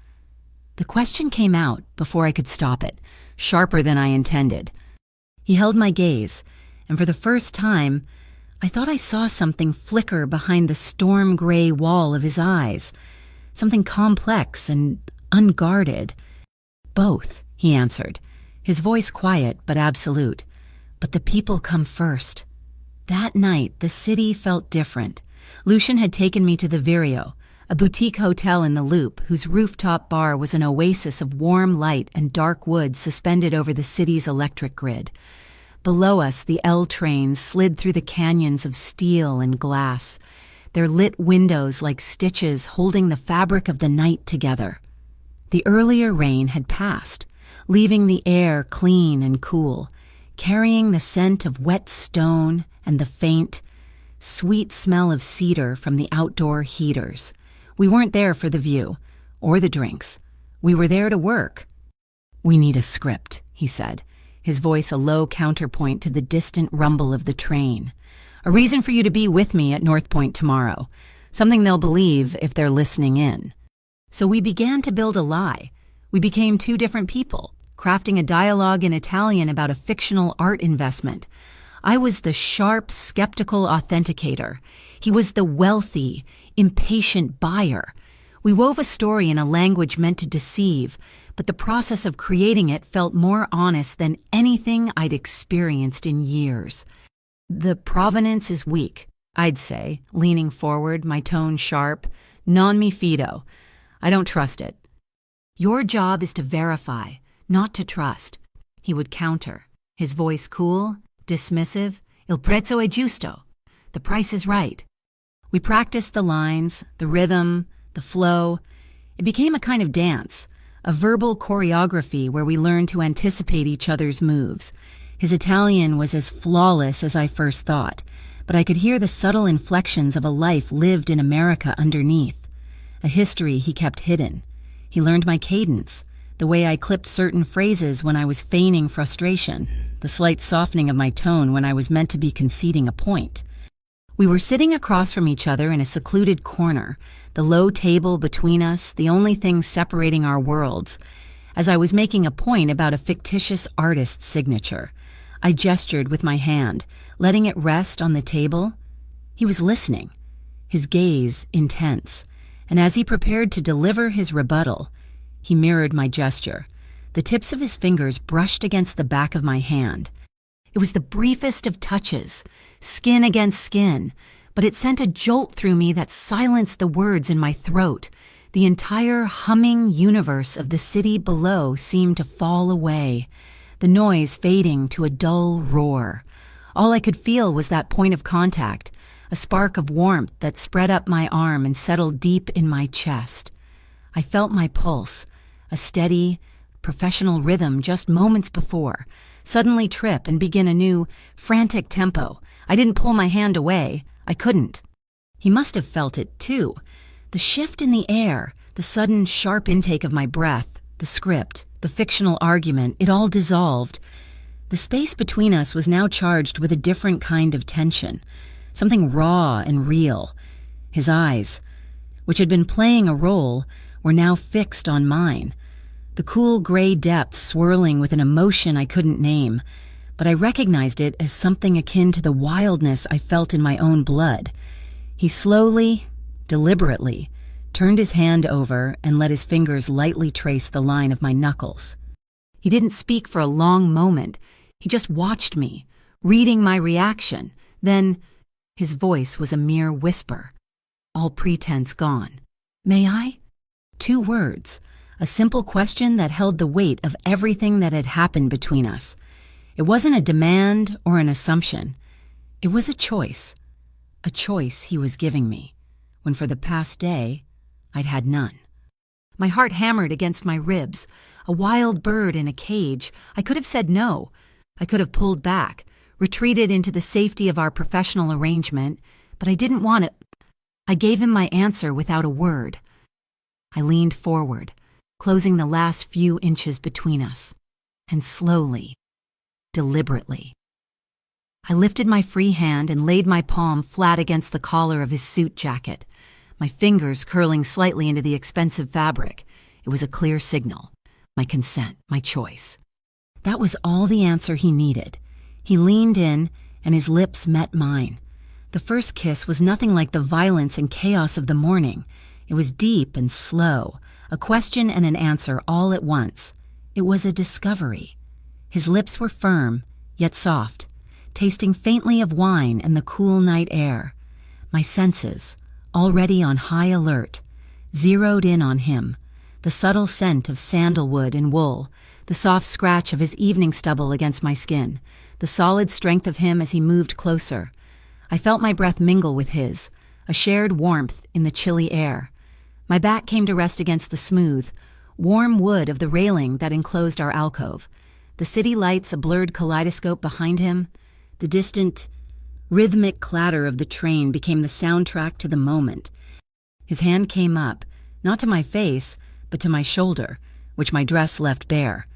The question came out before I could stop it, sharper than I intended. He held my gaze, and for the first time, I thought I saw something flicker behind the storm-gray wall of his eyes, something complex and unguarded. "Both," he answered, his voice quiet but absolute. "But the people come first." That night, the city felt different. Lucian had taken me to the Vireo, a boutique hotel in the Loop whose rooftop bar was an oasis of warm light and dark wood suspended over the city's electric grid. Below us, the L trains slid through the canyons of steel and glass, their lit windows like stitches holding the fabric of the night together. The earlier rain had passed, leaving the air clean and cool, carrying the scent of wet stone and the faint, sweet smell of cedar from the outdoor heaters. We weren't there for the view, or the drinks. We were there to work. "We need a script," he said, his voice a low counterpoint to the distant rumble of the train. "A reason for you to be with me at North Point tomorrow. Something they'll believe if they're listening in." So we began to build a lie. We became two different people, crafting a dialogue in Italian about a fictional art investment. I was the sharp, skeptical authenticator. He was the wealthy, impatient buyer. We wove a story in a language meant to deceive, but the process of creating it felt more honest than anything I'd experienced in years. "The provenance is weak," I'd say, leaning forward, my tone sharp. "Non mi fido. I don't trust it." "Your job is to verify, not to trust," he would counter, his voice cool, dismissive. "Il prezzo è giusto. The price is right." We practiced the lines, the rhythm, the flow. It became a kind of dance, a verbal choreography where we learned to anticipate each other's moves. His Italian was as flawless as I first thought, but I could hear the subtle inflections of a life lived in America underneath, a history he kept hidden. He learned my cadence, the way I clipped certain phrases when I was feigning frustration, the slight softening of my tone when I was meant to be conceding a point. We were sitting across from each other in a secluded corner, the low table between us, the only thing separating our worlds. As I was making a point about a fictitious artist's signature, I gestured with my hand, letting it rest on the table. He was listening, his gaze intense, and as he prepared to deliver his rebuttal, he mirrored my gesture. The tips of his fingers brushed against the back of my hand. It was the briefest of touches, skin against skin, but it sent a jolt through me that silenced the words in my throat. The entire humming universe of the city below seemed to fall away, the noise fading to a dull roar. All I could feel was that point of contact, a spark of warmth that spread up my arm and settled deep in my chest. I felt my pulse, a steady, professional rhythm just moments before, suddenly trip and begin a new, frantic tempo. I didn't pull my hand away. I couldn't. He must have felt it, too. The shift in the air, the sudden, sharp intake of my breath, the script, the fictional argument, it all dissolved. The space between us was now charged with a different kind of tension, something raw and real. His eyes, which had been playing a role, were now fixed on mine. The cool gray depths swirling with an emotion I couldn't name, but I recognized it as something akin to the wildness I felt in my own blood. He slowly, deliberately, turned his hand over and let his fingers lightly trace the line of my knuckles. He didn't speak for a long moment. He just watched me, reading my reaction. Then, his voice was a mere whisper, all pretense gone. "May I?" 2 words, a simple question that held the weight of everything that had happened between us. It wasn't a demand or an assumption. It was a choice he was giving me, when for the past day, I'd had none. My heart hammered against my ribs, a wild bird in a cage. I could have said no. I could have pulled back, retreated into the safety of our professional arrangement, but I didn't want it. I gave him my answer without a word. I leaned forward, closing the last few inches between us, and slowly, deliberately, I lifted my free hand and laid my palm flat against the collar of his suit jacket, my fingers curling slightly into the expensive fabric. It was a clear signal, my consent, my choice. That was all the answer he needed. He leaned in, and his lips met mine. The first kiss was nothing like the violence and chaos of the morning. It was deep and slow, a question and an answer all at once. It was a discovery. His lips were firm, yet soft, tasting faintly of wine and the cool night air. My senses, already on high alert, zeroed in on him, the subtle scent of sandalwood and wool, the soft scratch of his evening stubble against my skin, the solid strength of him as he moved closer. I felt my breath mingle with his, a shared warmth in the chilly air. My back came to rest against the smooth, warm wood of the railing that enclosed our alcove, the city lights a blurred kaleidoscope behind him. The distant, rhythmic clatter of the train became the soundtrack to the moment. His hand came up, not to my face, but to my shoulder, which my dress left bare.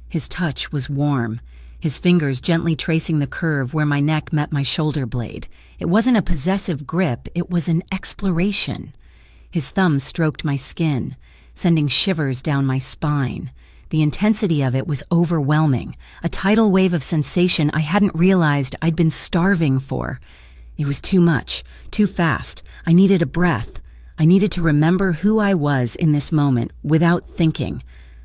His touch was warm, his fingers gently tracing the curve where my neck met my shoulder blade. It wasn't a possessive grip, it was an exploration. His thumb stroked my skin, sending shivers down my spine. The intensity of it was overwhelming, a tidal wave of sensation I hadn't realized I'd been starving for. It was too much, too fast. I needed a breath. I needed to remember who I was in this moment without thinking.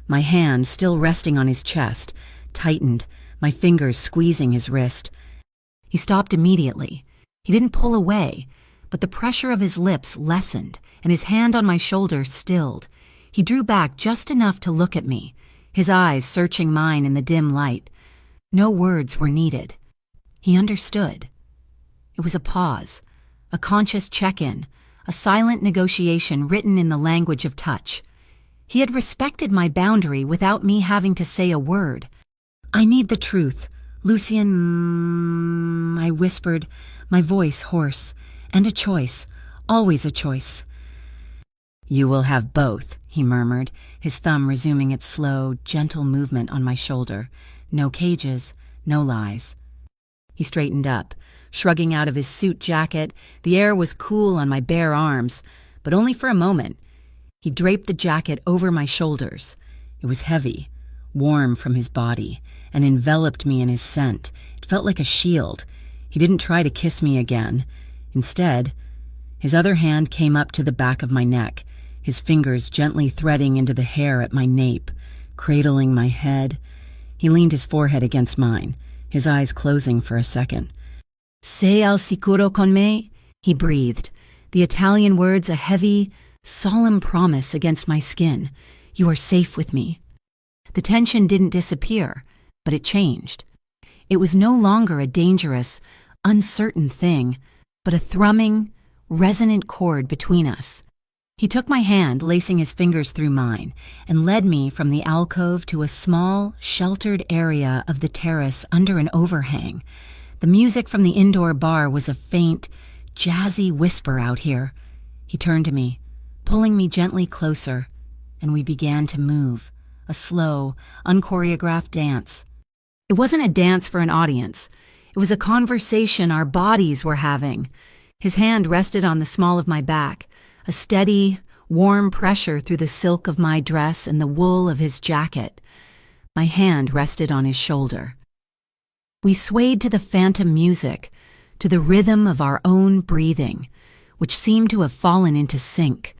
My hand, still resting on his chest, tightened, my fingers squeezing his wrist. He stopped immediately. He didn't pull away, but the pressure of his lips lessened, and his hand on my shoulder stilled. He drew back just enough to look at me, his eyes searching mine in the dim light. No words were needed. He understood. It was a pause, a conscious check-in, a silent negotiation written in the language of touch. He had respected my boundary without me having to say a word. "I need the truth, Lucien," I whispered, my voice hoarse. "And a choice, always a choice." "You will have both," he murmured, his thumb resuming its slow, gentle movement on my shoulder. "No cages, no lies." He straightened up, shrugging out of his suit jacket. The air was cool on my bare arms, but only for a moment. He draped the jacket over my shoulders. It was heavy, warm from his body, and enveloped me in his scent. It felt like a shield. He didn't try to kiss me again. Instead, his other hand came up to the back of my neck, his fingers gently threading into the hair at my nape, cradling my head. He leaned his forehead against mine, his eyes closing for a second. "Sei al sicuro con me?" he breathed, the Italian words a heavy, solemn promise against my skin. "You are safe with me." The tension didn't disappear, but it changed. It was no longer a dangerous, uncertain thing, but a thrumming, resonant chord between us. He took my hand, lacing his fingers through mine, and led me from the alcove to a small, sheltered area of the terrace under an overhang. The music from the indoor bar was a faint, jazzy whisper out here. He turned to me, pulling me gently closer, and we began to move, a slow, unchoreographed dance. It wasn't a dance for an audience. It was a conversation our bodies were having. His hand rested on the small of my back, a steady, warm pressure through the silk of my dress and the wool of his jacket. My hand rested on his shoulder. We swayed to the phantom music, to the rhythm of our own breathing, which seemed to have fallen into sync.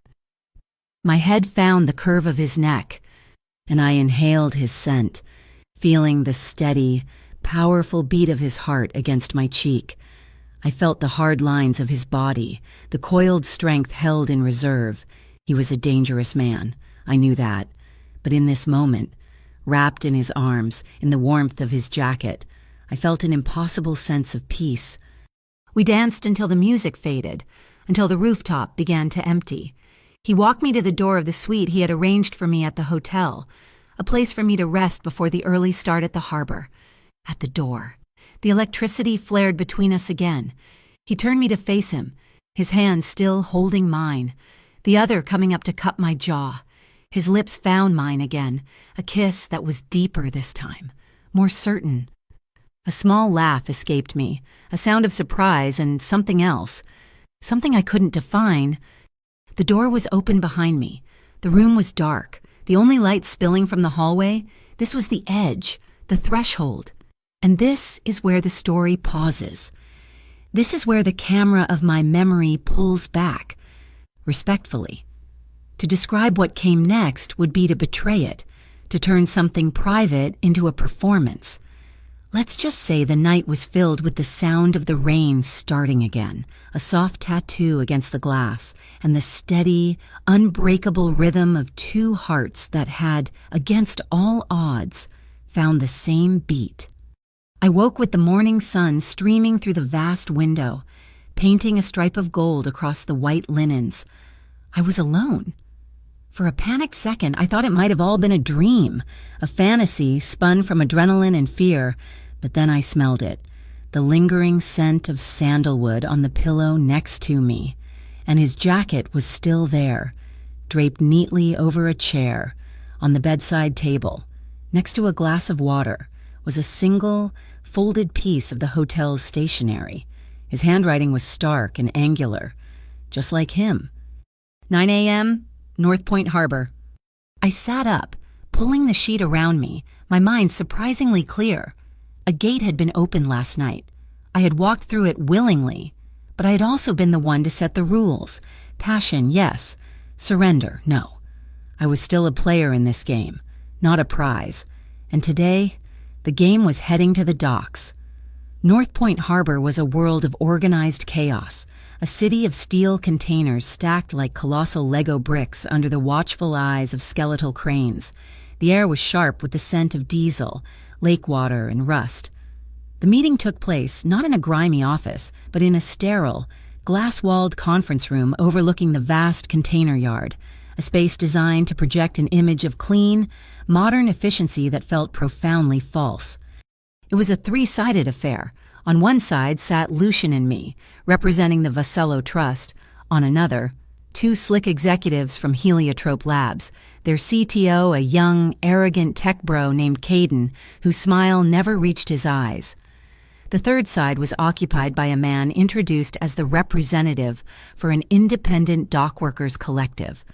My head found the curve of his neck, and I inhaled his scent, feeling the steady, powerful beat of his heart against my cheek. I felt the hard lines of his body, the coiled strength held in reserve. He was a dangerous man, I knew that. But in this moment, wrapped in his arms, in the warmth of his jacket, I felt an impossible sense of peace. We danced until the music faded, until the rooftop began to empty. He walked me to the door of the suite he had arranged for me at the hotel, a place for me to rest before the early start at the harbor. At the door, the electricity flared between us again. He turned me to face him, his hand still holding mine, the other coming up to cup my jaw. His lips found mine again, a kiss that was deeper this time, more certain. A small laugh escaped me, a sound of surprise and something else, something I couldn't define. The door was open behind me. The room was dark, the only light spilling from the hallway. This was the edge, the threshold. And this is where the story pauses. This is where the camera of my memory pulls back, respectfully. To describe what came next would be to betray it, to turn something private into a performance. Let's just say the night was filled with the sound of the rain starting again, a soft tattoo against the glass, and the steady, unbreakable rhythm of two hearts that had, against all odds, found the same beat. I woke with the morning sun streaming through the vast window, painting a stripe of gold across the white linens. I was alone. For a panicked second, I thought it might have all been a dream, a fantasy spun from adrenaline and fear, but then I smelled it, the lingering scent of sandalwood on the pillow next to me, and his jacket was still there, draped neatly over a chair. On the bedside table, next to a glass of water, was a single, folded piece of the hotel's stationery. His handwriting was stark and angular, just like him. 9 a.m., North Point Harbor. I sat up, pulling the sheet around me, my mind surprisingly clear. A gate had been opened last night. I had walked through it willingly, but I had also been the one to set the rules. Passion, yes. Surrender, no. I was still a player in this game, not a prize. And today, the game was heading to the docks. North Point Harbor was a world of organized chaos, a city of steel containers stacked like colossal Lego bricks under the watchful eyes of skeletal cranes. The air was sharp with the scent of diesel, lake water, and rust. The meeting took place not in a grimy office, but in a sterile, glass-walled conference room overlooking the vast container yard, a space designed to project an image of clean, modern efficiency that felt profoundly false. It was a three-sided affair. On one side sat Lucian and me, representing the Vasello Trust. On another, two slick executives from Heliotrope Labs, their CTO a young, arrogant tech bro named Caden, whose smile never reached his eyes. The third side was occupied by a man introduced as the representative for an independent dockworkers collective,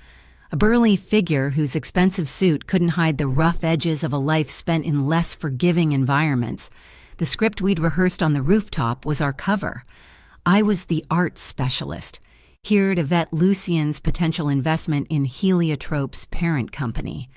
a burly figure whose expensive suit couldn't hide the rough edges of a life spent in less forgiving environments. The script we'd rehearsed on the rooftop was our cover. I was the art specialist, here to vet Lucian's potential investment in Heliotrope's parent company.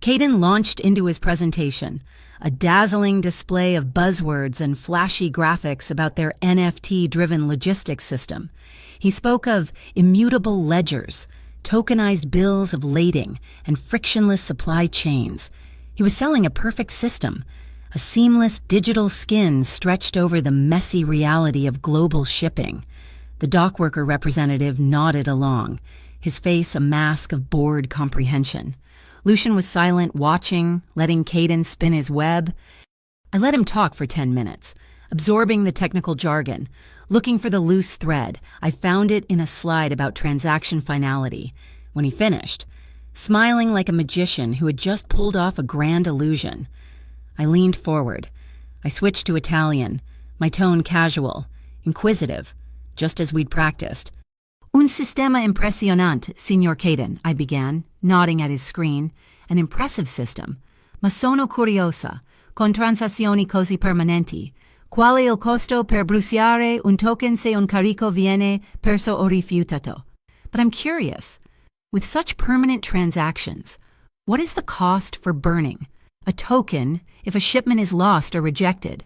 Caden launched into his presentation, a dazzling display of buzzwords and flashy graphics about their NFT-driven logistics system. He spoke of immutable ledgers, tokenized bills of lading, and frictionless supply chains. He was selling a perfect system, a seamless digital skin stretched over the messy reality of global shipping. The dockworker representative nodded along, his face a mask of bored comprehension. Lucian was silent, watching, letting Caden spin his web. I let him talk for 10 minutes, absorbing the technical jargon, looking for the loose thread. I found it in a slide about transaction finality. When he finished, smiling like a magician who had just pulled off a grand illusion, I leaned forward. I switched to Italian, my tone casual, inquisitive, just as we'd practiced. Un sistema impressionante, Signor Caden, I began, nodding at his screen. An impressive system. Ma sono curiosa, con transazioni così permanenti. Qual è il costo per bruciare un token se un carico viene perso o rifiutato? But I'm curious, with such permanent transactions, what is the cost for burning a token if a shipment is lost or rejected?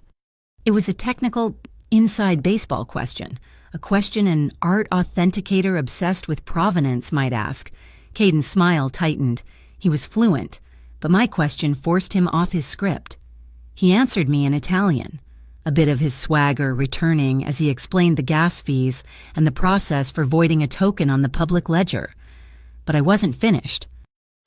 It was a technical, inside baseball question, a question an art authenticator obsessed with provenance might ask. Caden's smile tightened. He was fluent, but my question forced him off his script. He answered me in Italian, a bit of his swagger returning as he explained the gas fees and the process for voiding a token on the public ledger. But I wasn't finished.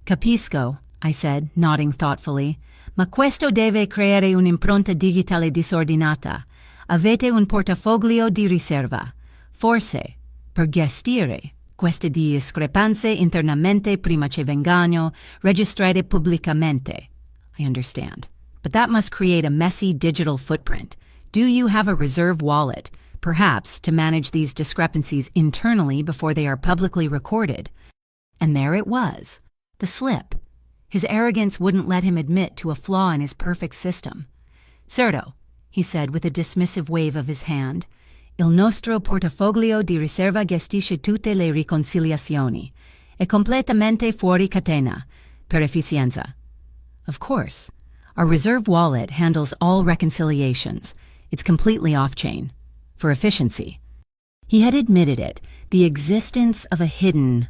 Capisco, I said, nodding thoughtfully. Ma questo deve creare un'impronta digitale disordinata. Avete un portafoglio di riserva. Forse, per gestire queste discrepanze internamente prima che vengano registrate pubblicamente. I understand. But that must create a messy digital footprint. Do you have a reserve wallet, perhaps to manage these discrepancies internally before they are publicly recorded? And there it was, the slip. His arrogance wouldn't let him admit to a flaw in his perfect system. Certo, he said with a dismissive wave of his hand. Il nostro portafoglio di riserva gestisce tutte le riconciliazioni. È completamente fuori catena, per efficienza. Of course, our reserve wallet handles all reconciliations. It's completely off-chain, for efficiency. He had admitted it, the existence of a hidden,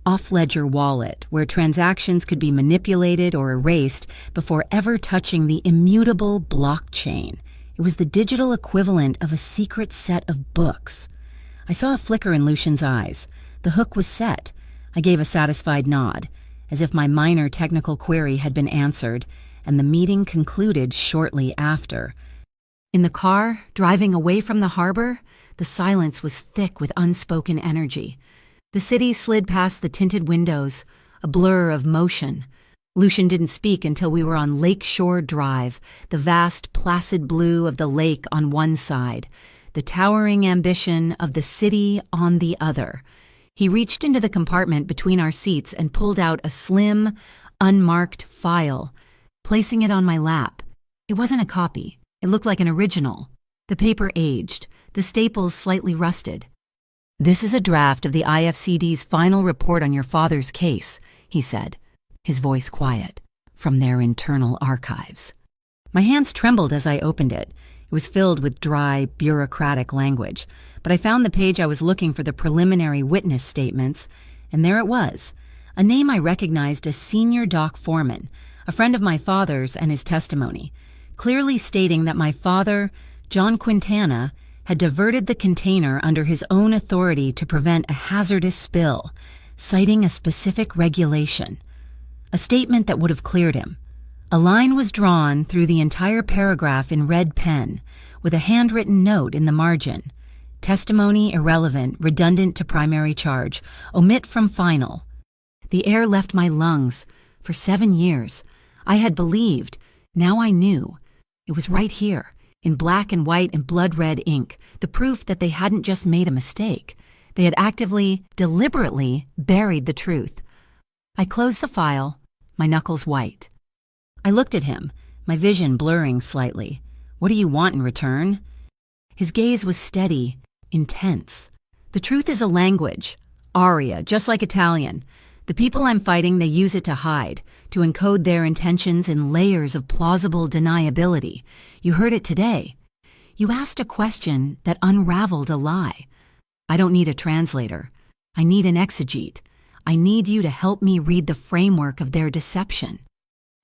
off-ledger wallet where transactions could be manipulated or erased before ever touching the immutable blockchain. It was the digital equivalent of a secret set of books. I saw a flicker in Lucian's eyes. The hook was set. I gave a satisfied nod, as if my minor technical query had been answered, and the meeting concluded shortly after. In the car, driving away from the harbor, the silence was thick with unspoken energy. The city slid past the tinted windows, a blur of motion. Lucian didn't speak until we were on Lakeshore Drive, the vast, placid blue of the lake on one side, the towering ambition of the city on the other. He reached into the compartment between our seats and pulled out a slim, unmarked file, placing it on my lap. It wasn't a copy. It looked like an original. The paper aged, the staples slightly rusted. This is a draft of the IFCD's final report on your father's case, he said, his voice quiet, from their internal archives. My hands trembled as I opened it. It was filled with dry, bureaucratic language, but I found the page I was looking for the preliminary witness statements, and there it was, a name I recognized as Senior Doc Foreman, a friend of my father's, and his testimony, clearly stating that my father, John Quintana, had diverted the container under his own authority to prevent a hazardous spill, citing a specific regulation. A statement that would have cleared him. A line was drawn through the entire paragraph in red pen, with a handwritten note in the margin. Testimony irrelevant, redundant to primary charge. Omit from final. The air left my lungs. For 7 years, I had believed. Now I knew. It was right here, in black and white and blood-red ink, the proof that they hadn't just made a mistake. They had actively, deliberately buried the truth. I closed the file, my knuckles white. I looked at him, my vision blurring slightly. What do you want in return? His gaze was steady, intense. The truth is a language, aria, just like Italian. The people I'm fighting, they use it to hide, to encode their intentions in layers of plausible deniability. You heard it today. You asked a question that unraveled a lie. I don't need a translator. I need an exegete. I need you to help me read the framework of their deception.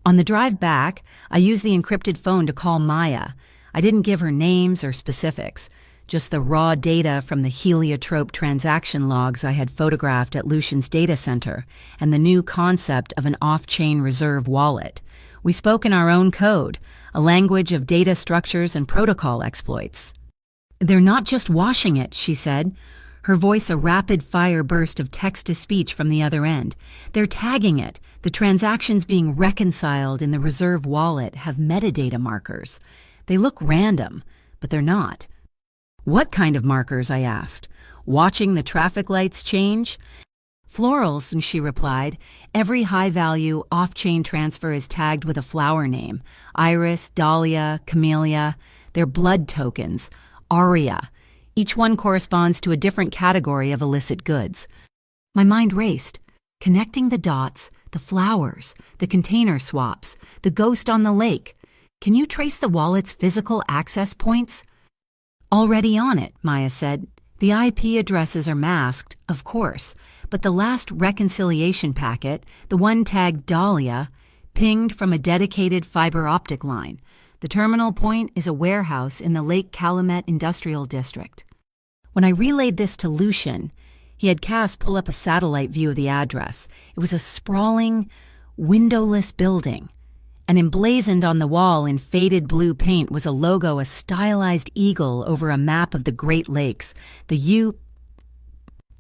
On the drive back, I used the encrypted phone to call Maya. I didn't give her names or specifics, just the raw data from the heliotrope transaction logs I had photographed at Lucian's data center and the new concept of an off-chain reserve wallet, We spoke in our own code, a language of data structures and protocol exploits. "They're not just washing it," she said, her voice a rapid-fire burst of text-to-speech from the other end. "They're tagging it. The transactions being reconciled in the reserve wallet have metadata markers. They look random, but they're not." "What kind of markers?" I asked. "Watching the traffic lights change?" "Florals," and she replied. "Every high-value, off-chain transfer is tagged with a flower name. Iris, dahlia, camellia. They're blood tokens. Aria. Each one corresponds to a different category of illicit goods." My mind raced, connecting the dots, the flowers, the container swaps, the ghost on the lake. "Can you trace the wallet's physical access points?" "Already on it," Maya said. "The IP addresses are masked, of course, but the last reconciliation packet, the one tagged Dahlia, pinged from a dedicated fiber optic line. The terminal point is a warehouse in the Lake Calumet Industrial District." When I relayed this to Lucian, he had Cass pull up a satellite view of the address. It was a sprawling, windowless building, and emblazoned on the wall in faded blue paint was a logo, a stylized eagle over a map of the Great Lakes, the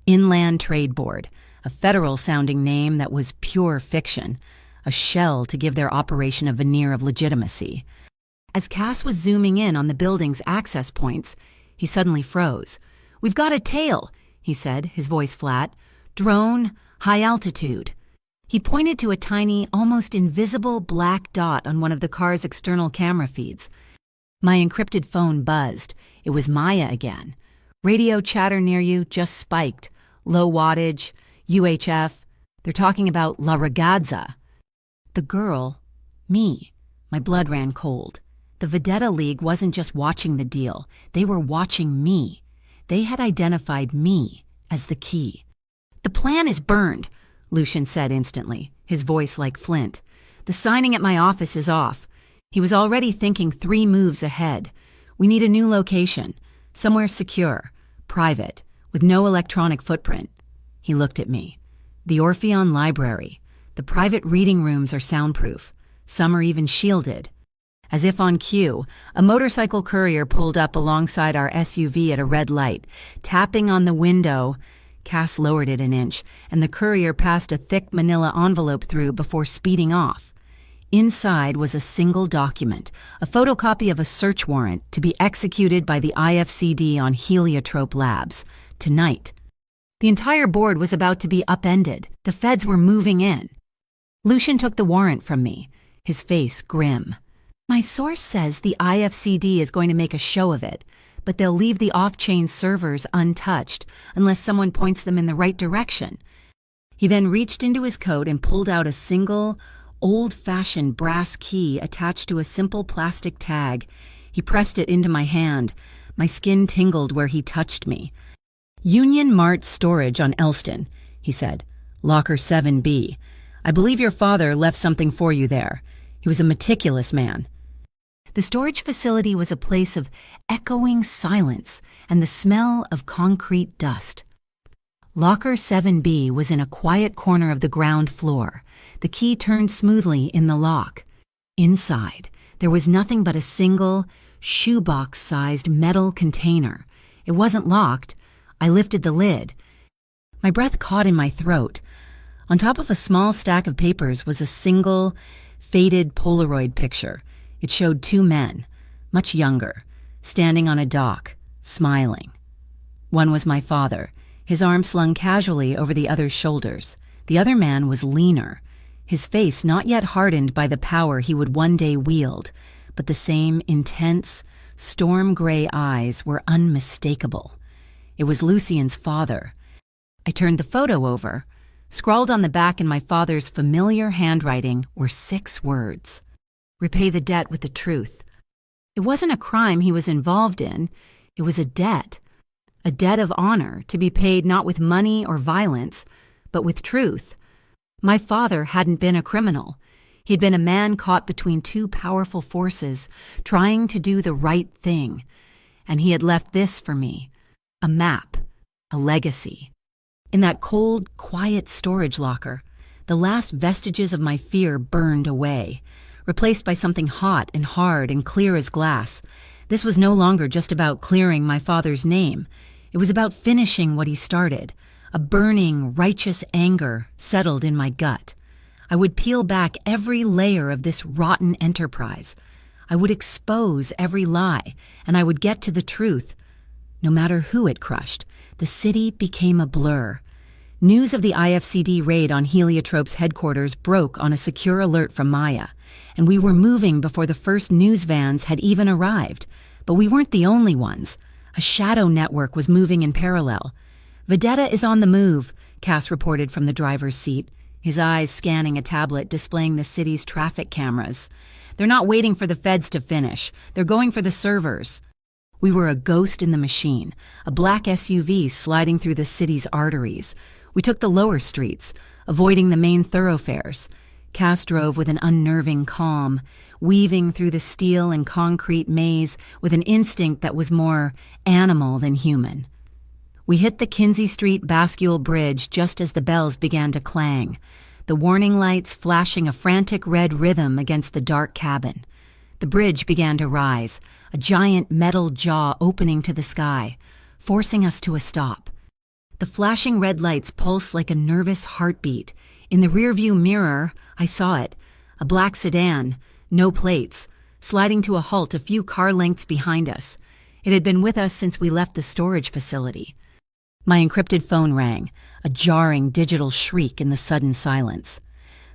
Inland Trade Board, a federal-sounding name that was pure fiction, a shell to give their operation a veneer of legitimacy. As Cass was zooming in on the building's access points, he suddenly froze. "We've got a tail," he said, his voice flat. "Drone, high altitude." He pointed to a tiny, almost invisible black dot on one of the car's external camera feeds. My encrypted phone buzzed. It was Maya again. "Radio chatter near you just spiked. Low wattage, UHF. They're talking about La Ragazza." The girl, me. My blood ran cold. The Vedetta League wasn't just watching the deal. They were watching me. They had identified me as the key. "The plan is burned," Lucian said instantly, his voice like flint. "The signing at my office is off." He was already thinking 3 moves ahead. "We need a new location, somewhere secure, private, with no electronic footprint." He looked at me. "The Orpheon Library. The private reading rooms are soundproof. Some are even shielded." As if on cue, a motorcycle courier pulled up alongside our SUV at a red light. Tapping on the window, Cass lowered it an inch, and the courier passed a thick manila envelope through before speeding off. Inside was a single document, a photocopy of a search warrant to be executed by the IFCD on Heliotrope Labs, tonight. The entire board was about to be upended. The feds were moving in. Lucian took the warrant from me, his face grim. "My source says the IFCD is going to make a show of it, but they'll leave the off-chain servers untouched unless someone points them in the right direction." He then reached into his coat and pulled out a single, old-fashioned brass key attached to a simple plastic tag. He pressed it into my hand. My skin tingled where he touched me. "Union Mart Storage on Elston," he said. "Locker 7B. I believe your father left something for you there. He was a meticulous man." The storage facility was a place of echoing silence and the smell of concrete dust. Locker 7B was in a quiet corner of the ground floor. The key turned smoothly in the lock. Inside, there was nothing but a single, shoebox-sized metal container. It wasn't locked. I lifted the lid. My breath caught in my throat. On top of a small stack of papers was a single, faded Polaroid picture. It showed 2 men, much younger, standing on a dock, smiling. One was my father, his arm slung casually over the other's shoulders. The other man was leaner, his face not yet hardened by the power he would one day wield, but the same intense, storm-gray eyes were unmistakable. It was Lucian's father. I turned the photo over. Scrawled on the back in my father's familiar handwriting were 6 words. "Repay the debt with the truth." It wasn't a crime he was involved in. It was a debt of honor to be paid not with money or violence, but with truth. My father hadn't been a criminal. He'd been a man caught between 2 powerful forces, trying to do the right thing. And he had left this for me, a map, a legacy. In that cold, quiet storage locker, the last vestiges of my fear burned away. replaced by something hot and hard and clear as glass. This was no longer just about clearing my father's name. It was about finishing what he started. A burning, righteous anger settled in my gut. I would peel back every layer of this rotten enterprise. I would expose every lie, and I would get to the truth. No matter who it crushed, the city became a blur. News of the IFCD raid on Heliotrope's headquarters broke on a secure alert from Maya, and we were moving before the first news vans had even arrived. But we weren't the only ones. A shadow network was moving in parallel. "Vedetta is on the move," Cass reported from the driver's seat, his eyes scanning a tablet displaying the city's traffic cameras. "They're not waiting for the feds to finish. They're going for the servers." We were a ghost in the machine, a black SUV sliding through the city's arteries. We took the lower streets, avoiding the main thoroughfares. Cass drove with an unnerving calm, weaving through the steel and concrete maze with an instinct that was more animal than human. We hit the Kinsey Street bascule bridge just as the bells began to clang, the warning lights flashing a frantic red rhythm against the dark cabin. The bridge began to rise, a giant metal jaw opening to the sky, forcing us to a stop. The flashing red lights pulsed like a nervous heartbeat. In the rearview mirror, I saw it, a black sedan, no plates, sliding to a halt a few car lengths behind us. It had been with us since we left the storage facility. My encrypted phone rang, a jarring digital shriek in the sudden silence.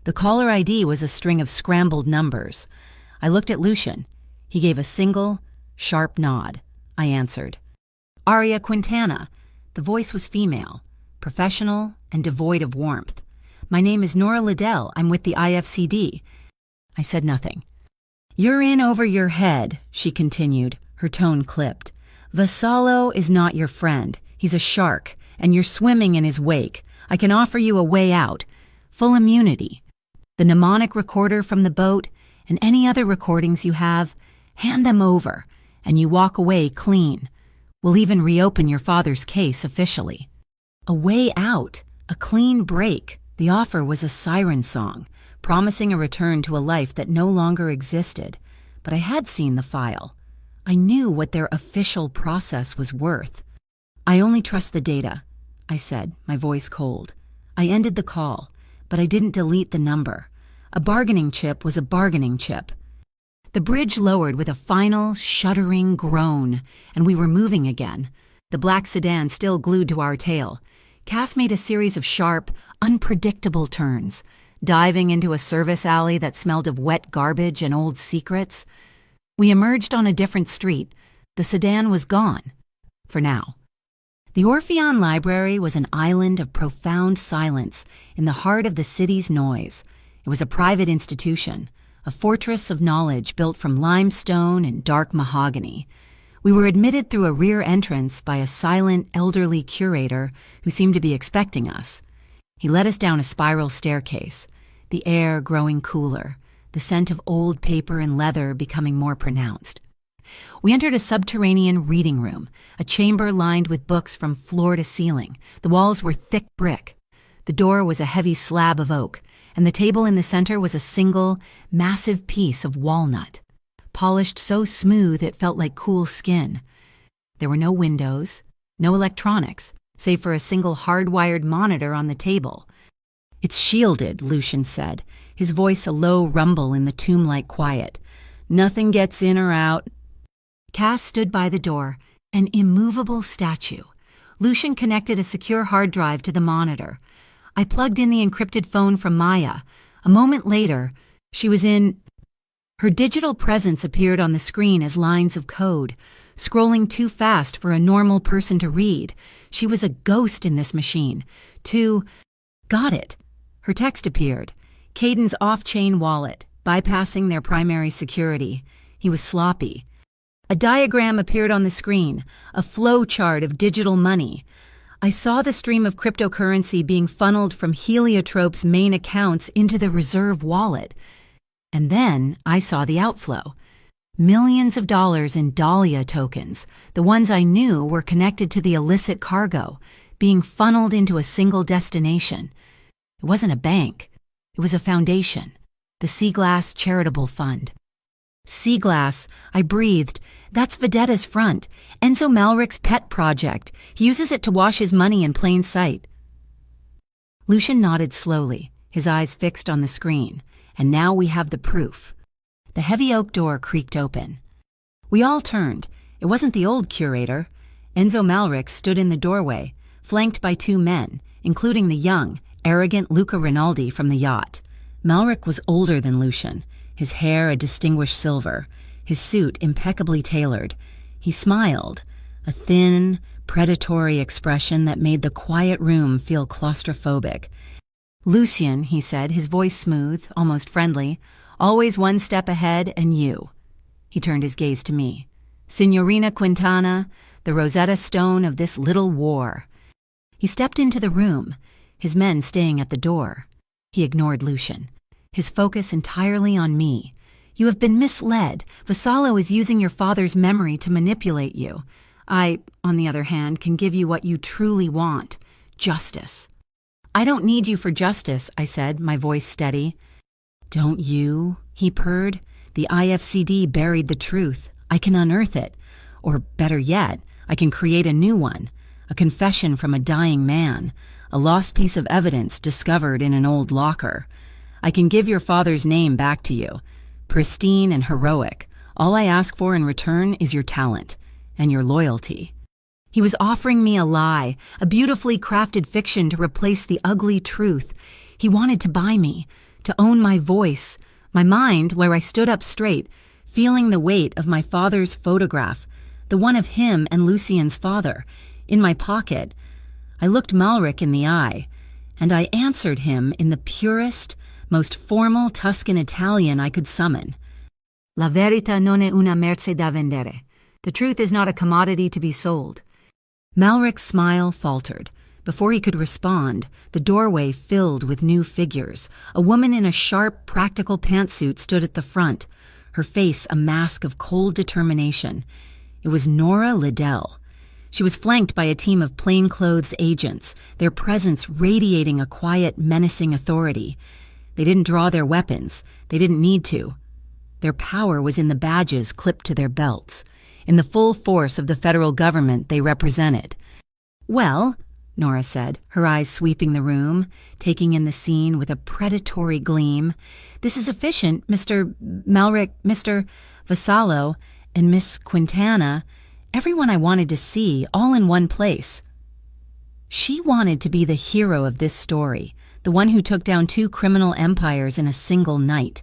The caller ID was a string of scrambled numbers. I looked at Lucian. He gave a single, sharp nod. I answered. "Aria Quintana." The voice was female, professional and devoid of warmth. "My name is Nora Liddell. I'm with the IFCD." I said nothing. "You're in over your head," she continued, her tone clipped. "Vassallo is not your friend. He's a shark, and you're swimming in his wake. I can offer you a way out. Full immunity. The mnemonic recorder from the boat, and any other recordings you have, hand them over, and you walk away clean. We'll even reopen your father's case officially." A way out, a clean break. The offer was a siren song, promising a return to a life that no longer existed. But I had seen the file. I knew what their official process was worth. "I only trust the data," I said, my voice cold. I ended the call, but I didn't delete the number. A bargaining chip was a bargaining chip. The bridge lowered with a final, shuddering groan, and we were moving again, the black sedan still glued to our tail. Cass made a series of sharp, unpredictable turns, diving into a service alley that smelled of wet garbage and old secrets. We emerged on a different street. The sedan was gone. For now. The Orpheon Library was an island of profound silence in the heart of the city's noise. It was a private institution, a fortress of knowledge built from limestone and dark mahogany. We were admitted through a rear entrance by a silent, elderly curator who seemed to be expecting us. He led us down a spiral staircase, the air growing cooler, the scent of old paper and leather becoming more pronounced. We entered a subterranean reading room, a chamber lined with books from floor to ceiling. The walls were thick brick. The door was a heavy slab of oak, and the table in the center was a single, massive piece of walnut, polished so smooth it felt like cool skin. There were no windows, no electronics, save for a single hardwired monitor on the table. "It's shielded," Lucian said, his voice a low rumble in the tomb-like quiet. "Nothing gets in or out." Cass stood by the door, an immovable statue. Lucian connected a secure hard drive to the monitor. I plugged in the encrypted phone from Maya. A moment later, she was in. Her digital presence appeared on the screen as lines of code, scrolling too fast for a normal person to read. She was a ghost in this machine. Got it. Her text appeared. Caden's off-chain wallet, bypassing their primary security. He was sloppy. A diagram appeared on the screen, a flow chart of digital money. I saw the stream of cryptocurrency being funneled from Heliotrope's main accounts into the reserve wallet. And then I saw the outflow. Millions of dollars in Dahlia tokens, the ones I knew were connected to the illicit cargo, being funneled into a single destination. It wasn't a bank. It was a foundation. the Seaglass Charitable Fund. Seaglass, I breathed. That's Vedetta's front. Enzo Malrich's pet project. He uses it to wash his money in plain sight. Lucian nodded slowly, his eyes fixed on the screen. And now we have the proof. The heavy oak door creaked open. We all turned. It wasn't the old curator. Enzo Malrich stood in the doorway, flanked by two men, including the young, arrogant Luca Rinaldi from the yacht. Malrich was older than Lucian, his hair a distinguished silver, his suit impeccably tailored. He smiled, a thin, predatory expression that made the quiet room feel claustrophobic. "Lucian," he said, his voice smooth, almost friendly, "always one step ahead, and you." He turned his gaze to me. "Signorina Quintana, the Rosetta Stone of this little war." He stepped into the room, his men staying at the door. He ignored Lucian, his focus entirely on me. "You have been misled. Vassallo is using your father's memory to manipulate you. I, on the other hand, can give you what you truly want, justice." "I don't need you for justice," I said, my voice steady. "Don't you?" he purred. "The IFCD buried the truth. I can unearth it. Or better yet, I can create a new one. A confession from a dying man. A lost piece of evidence discovered in an old locker. I can give your father's name back to you. Pristine and heroic. All I ask for in return is your talent. And your loyalty." He was offering me a lie, a beautifully crafted fiction to replace the ugly truth. He wanted to buy me, to own my voice, my mind where I stood up straight, feeling the weight of my father's photograph, the one of him and Lucian's father, in my pocket. I looked Malrich in the eye, and I answered him in the purest, most formal Tuscan Italian I could summon. "La verità non è una merce da vendere. The truth is not a commodity to be sold." Malrich's smile faltered. Before he could respond, the doorway filled with new figures. A woman in a sharp, practical pantsuit stood at the front, her face a mask of cold determination. It was Nora Liddell. She was flanked by a team of plainclothes agents, their presence radiating a quiet, menacing authority. They didn't draw their weapons. They didn't need to. Their power was in the badges clipped to their belts, in the full force of the federal government they represented. "Well," Nora said, her eyes sweeping the room, taking in the scene with a predatory gleam, "this is efficient, Mr. Malrich, Mr. Vassallo, and Miss Quintana, everyone I wanted to see, all in one place." She wanted to be the hero of this story, the one who took down 2 criminal empires in a single night.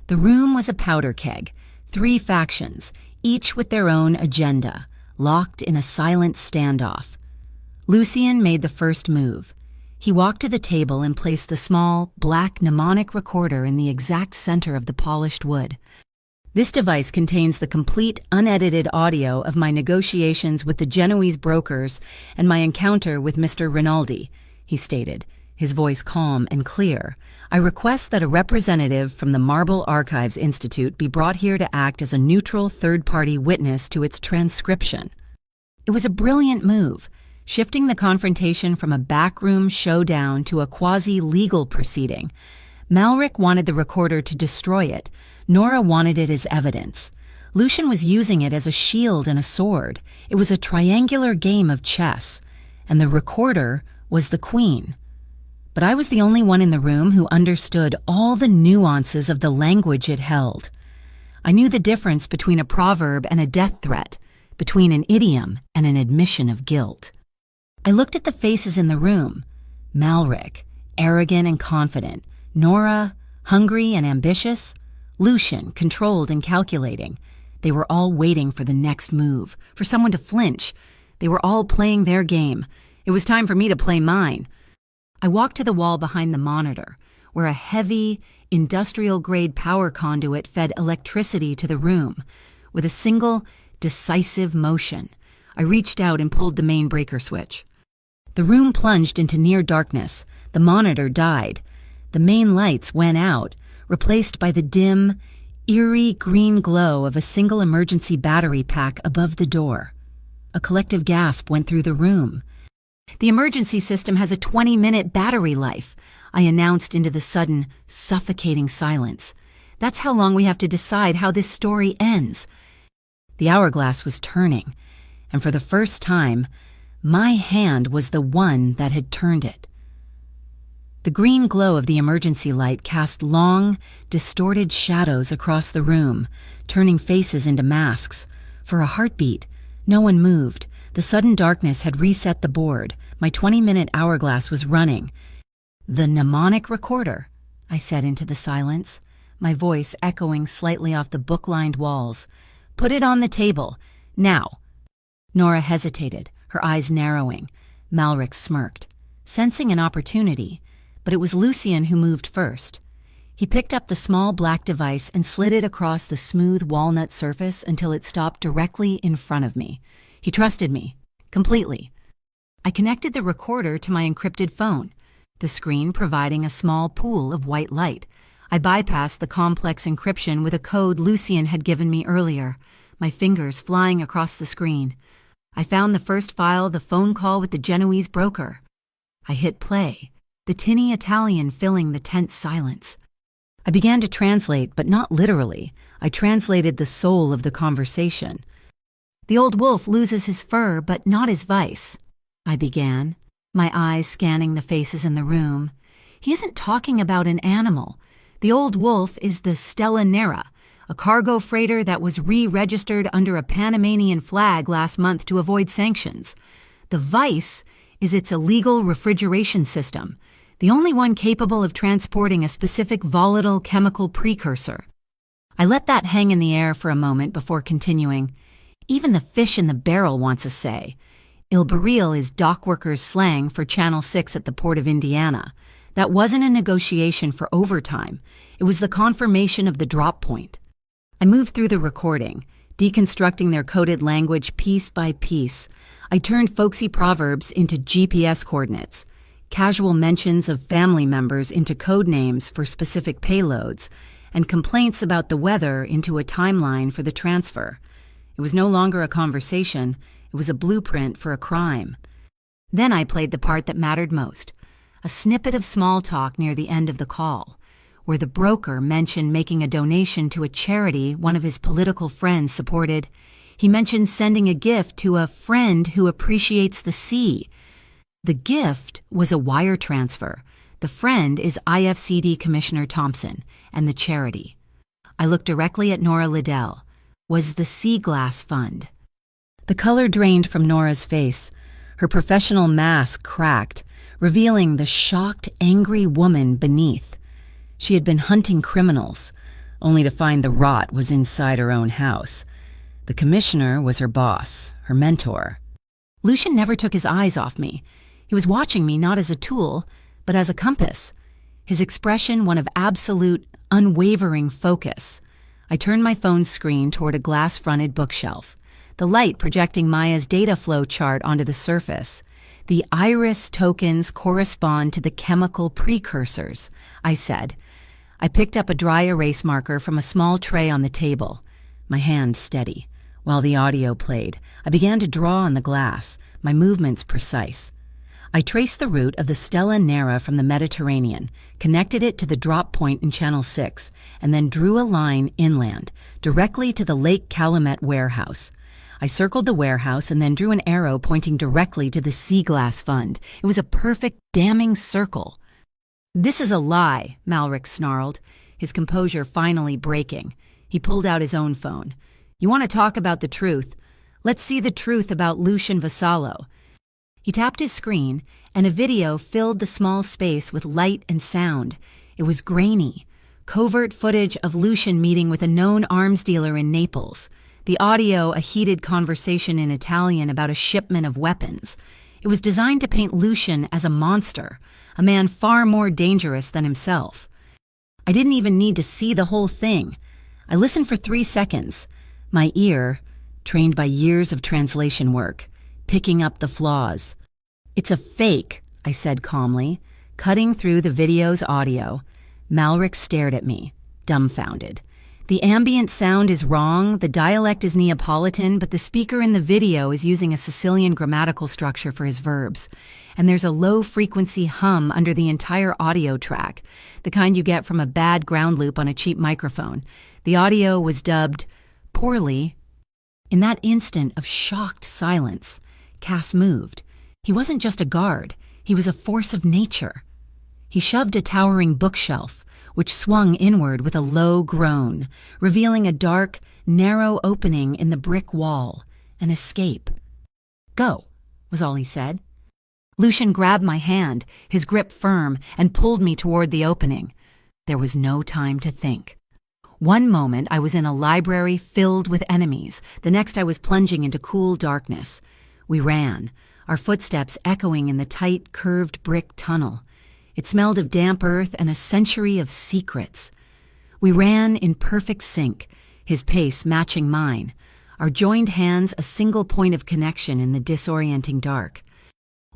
The room was a powder keg, 3 factions, each with their own agenda, locked in a silent standoff. Lucian made the first move. He walked to the table and placed the small, black mnemonic recorder in the exact center of the polished wood. "This device contains the complete, unedited audio of my negotiations with the Genoese brokers and my encounter with Mr. Rinaldi," he stated, his voice calm and clear. "I request that a representative from the Marble Archives Institute be brought here to act as a neutral third-party witness to its transcription." It was a brilliant move, shifting the confrontation from a backroom showdown to a quasi-legal proceeding. Malrich wanted the recorder to destroy it. Nora wanted it as evidence. Lucian was using it as a shield and a sword. It was a triangular game of chess, and the recorder was the queen. But I was the only one in the room who understood all the nuances of the language it held. I knew the difference between a proverb and a death threat, between an idiom and an admission of guilt. I looked at the faces in the room. Malrich, arrogant and confident. Nora, hungry and ambitious. Lucian, controlled and calculating. They were all waiting for the next move, for someone to flinch. They were all playing their game. It was time for me to play mine. I walked to the wall behind the monitor, where a heavy, industrial-grade power conduit fed electricity to the room. With a single, decisive motion, I reached out and pulled the main breaker switch. The room plunged into near darkness. The monitor died. The main lights went out, replaced by the dim, eerie green glow of a single emergency battery pack above the door. A collective gasp went through the room. "The emergency system has a 20-minute battery life," I announced into the sudden, suffocating silence. "That's how long we have to decide how this story ends." The hourglass was turning, and for the first time, my hand was the one that had turned it. The green glow of the emergency light cast long, distorted shadows across the room, turning faces into masks. For a heartbeat, no one moved. The sudden darkness had reset the board. My 20-minute hourglass was running. "The mnemonic recorder," I said into the silence, my voice echoing slightly off the book-lined walls. "Put it on the table. Now." Nora hesitated, her eyes narrowing. Malric smirked, sensing an opportunity, but it was Lucien who moved first. He picked up the small black device and slid it across the smooth walnut surface until it stopped directly in front of me. He trusted me, completely. I connected the recorder to my encrypted phone, the screen providing a small pool of white light. I bypassed the complex encryption with a code Lucien had given me earlier, my fingers flying across the screen. I found the first file, the phone call with the Genoese broker. I hit play, the tinny Italian filling the tense silence. I began to translate, but not literally. I translated the soul of the conversation. "The old wolf loses his fur, but not his vice," I began, my eyes scanning the faces in the room. "He isn't talking about an animal. The old wolf is the Stella Nera, a cargo freighter that was re-registered under a Panamanian flag last month to avoid sanctions. The vice is its illegal refrigeration system, the only one capable of transporting a specific volatile chemical precursor." I let that hang in the air for a moment before continuing. "Even the fish in the barrel wants a say. Il baril is dockworkers' slang for Channel 6 at the Port of Indiana. That wasn't a negotiation for overtime. It was the confirmation of the drop point." I moved through the recording, deconstructing their coded language piece by piece. I turned folksy proverbs into GPS coordinates, casual mentions of family members into code names for specific payloads, and complaints about the weather into a timeline for the transfer. It was no longer a conversation, it was a blueprint for a crime. Then I played the part that mattered most, a snippet of small talk near the end of the call, where the broker mentioned making a donation to a charity one of his political friends supported. He mentioned sending a gift to a friend who appreciates the sea. The gift was a wire transfer. The friend is IFCD Commissioner Thompson, and the charity. I looked directly at Nora Liddell. Was the Sea Glass Fund. The color drained from Nora's face. Her professional mask cracked, revealing the shocked, angry woman beneath. She had been hunting criminals, only to find the rot was inside her own house. The commissioner was her boss, her mentor. Lucien never took his eyes off me. He was watching me not as a tool, but as a compass, his expression one of absolute, unwavering focus. I turned my phone screen toward a glass-fronted bookshelf, the light projecting Maya's data flow chart onto the surface. The iris tokens correspond to the chemical precursors, I said. I picked up a dry erase marker from a small tray on the table, my hand steady. While the audio played, I began to draw on the glass, my movements precise. I traced the route of the Stella Nera from the Mediterranean, connected it to the drop point in Channel 6, and then drew a line inland, directly to the Lake Calumet warehouse. I circled the warehouse and then drew an arrow pointing directly to the Sea Glass Fund. It was a perfect, damning circle. "This is a lie," Malric snarled, his composure finally breaking. He pulled out his own phone. "You want to talk about the truth? Let's see the truth about Lucien Vassallo." He tapped his screen, and a video filled the small space with light and sound. It was grainy, covert footage of Lucien meeting with a known arms dealer in Naples. The audio, a heated conversation in Italian about a shipment of weapons. It was designed to paint Lucien as a monster, a man far more dangerous than himself. I didn't even need to see the whole thing. I listened for 3 seconds, my ear, trained by years of translation work, picking up the flaws. "It's a fake," I said calmly, cutting through the video's audio. Malric stared at me, dumbfounded. The ambient sound is wrong, the dialect is Neapolitan, but the speaker in the video is using a Sicilian grammatical structure for his verbs. And there's a low-frequency hum under the entire audio track, the kind you get from a bad ground loop on a cheap microphone. The audio was dubbed poorly. In that instant of shocked silence, Cass moved. He wasn't just a guard, he was a force of nature. He shoved a towering bookshelf, which swung inward with a low groan, revealing a dark, narrow opening in the brick wall, an escape. "Go," was all he said. Lucian grabbed my hand, his grip firm, and pulled me toward the opening. There was no time to think. One moment I was in a library filled with enemies, the next I was plunging into cool darkness. We ran, our footsteps echoing in the tight, curved brick tunnel. It smelled of damp earth and a century of secrets. We ran in perfect sync, his pace matching mine, our joined hands a single point of connection in the disorienting dark.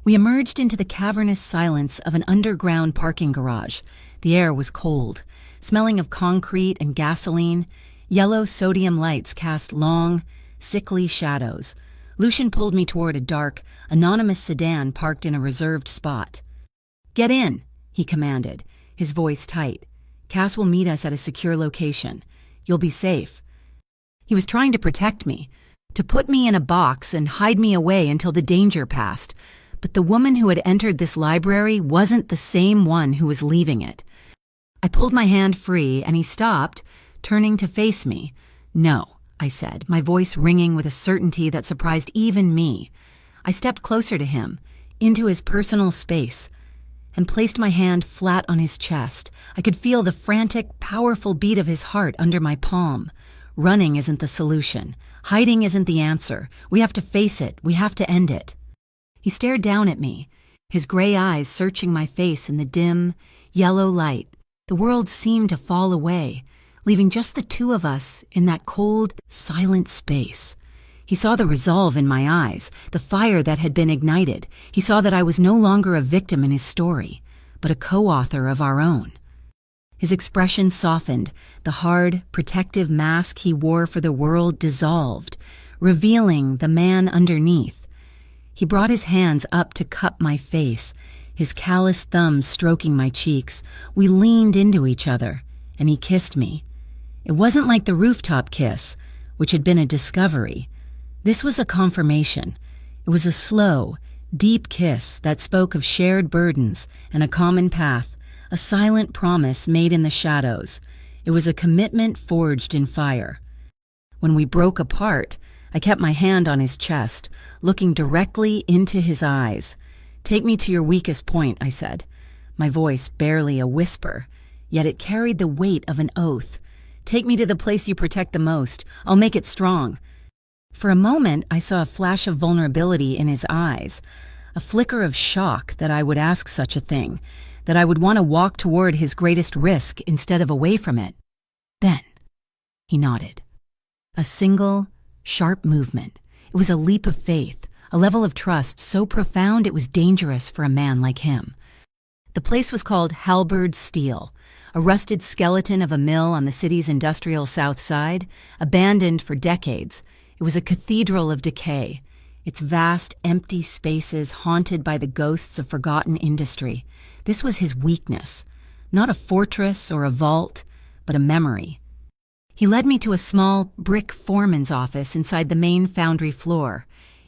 We emerged into the cavernous silence of an underground parking garage. The air was cold, smelling of concrete and gasoline. Yellow sodium lights cast long, sickly shadows. Lucian pulled me toward a dark, anonymous sedan parked in a reserved spot. "Get in," he commanded, his voice tight. "Cass will meet us at a secure location. You'll be safe." He was trying to protect me, to put me in a box and hide me away until the danger passed. But the woman who had entered this library wasn't the same one who was leaving it. I pulled my hand free, and he stopped, turning to face me. "No," I said, my voice ringing with a certainty that surprised even me. I stepped closer to him, into his personal space, and placed my hand flat on his chest. I could feel the frantic, powerful beat of his heart under my palm. Running isn't the solution. Hiding isn't the answer. We have to face it. We have to end it. He stared down at me, his gray eyes searching my face in the dim, yellow light. The world seemed to fall away, leaving just the two of us in that cold, silent space. He saw the resolve in my eyes, the fire that had been ignited. He saw that I was no longer a victim in his story, but a co-author of our own. His expression softened, the hard, protective mask he wore for the world dissolved, revealing the man underneath. He brought his hands up to cup my face, his callous thumbs stroking my cheeks. We leaned into each other, and he kissed me. It wasn't like the rooftop kiss, which had been a discovery. This was a confirmation. It was a slow, deep kiss that spoke of shared burdens and a common path, a silent promise made in the shadows. It was a commitment forged in fire. When we broke apart, I kept my hand on his chest, looking directly into his eyes. "Take me to your weakest point," I said, my voice barely a whisper, yet it carried the weight of an oath. "Take me to the place you protect the most. I'll make it strong." For a moment, I saw a flash of vulnerability in his eyes, a flicker of shock that I would ask such a thing, that I would want to walk toward his greatest risk instead of away from it. Then, he nodded. A single, sharp movement. It was a leap of faith, a level of trust so profound it was dangerous for a man like him. The place was called Halberd Steel, a rusted skeleton of a mill on the city's industrial south side, abandoned for decades. It was a cathedral of decay, its vast, empty spaces haunted by the ghosts of forgotten industry. This was his weakness, not a fortress or a vault, but a memory. He led me to a small brick foreman's office inside the main foundry floor.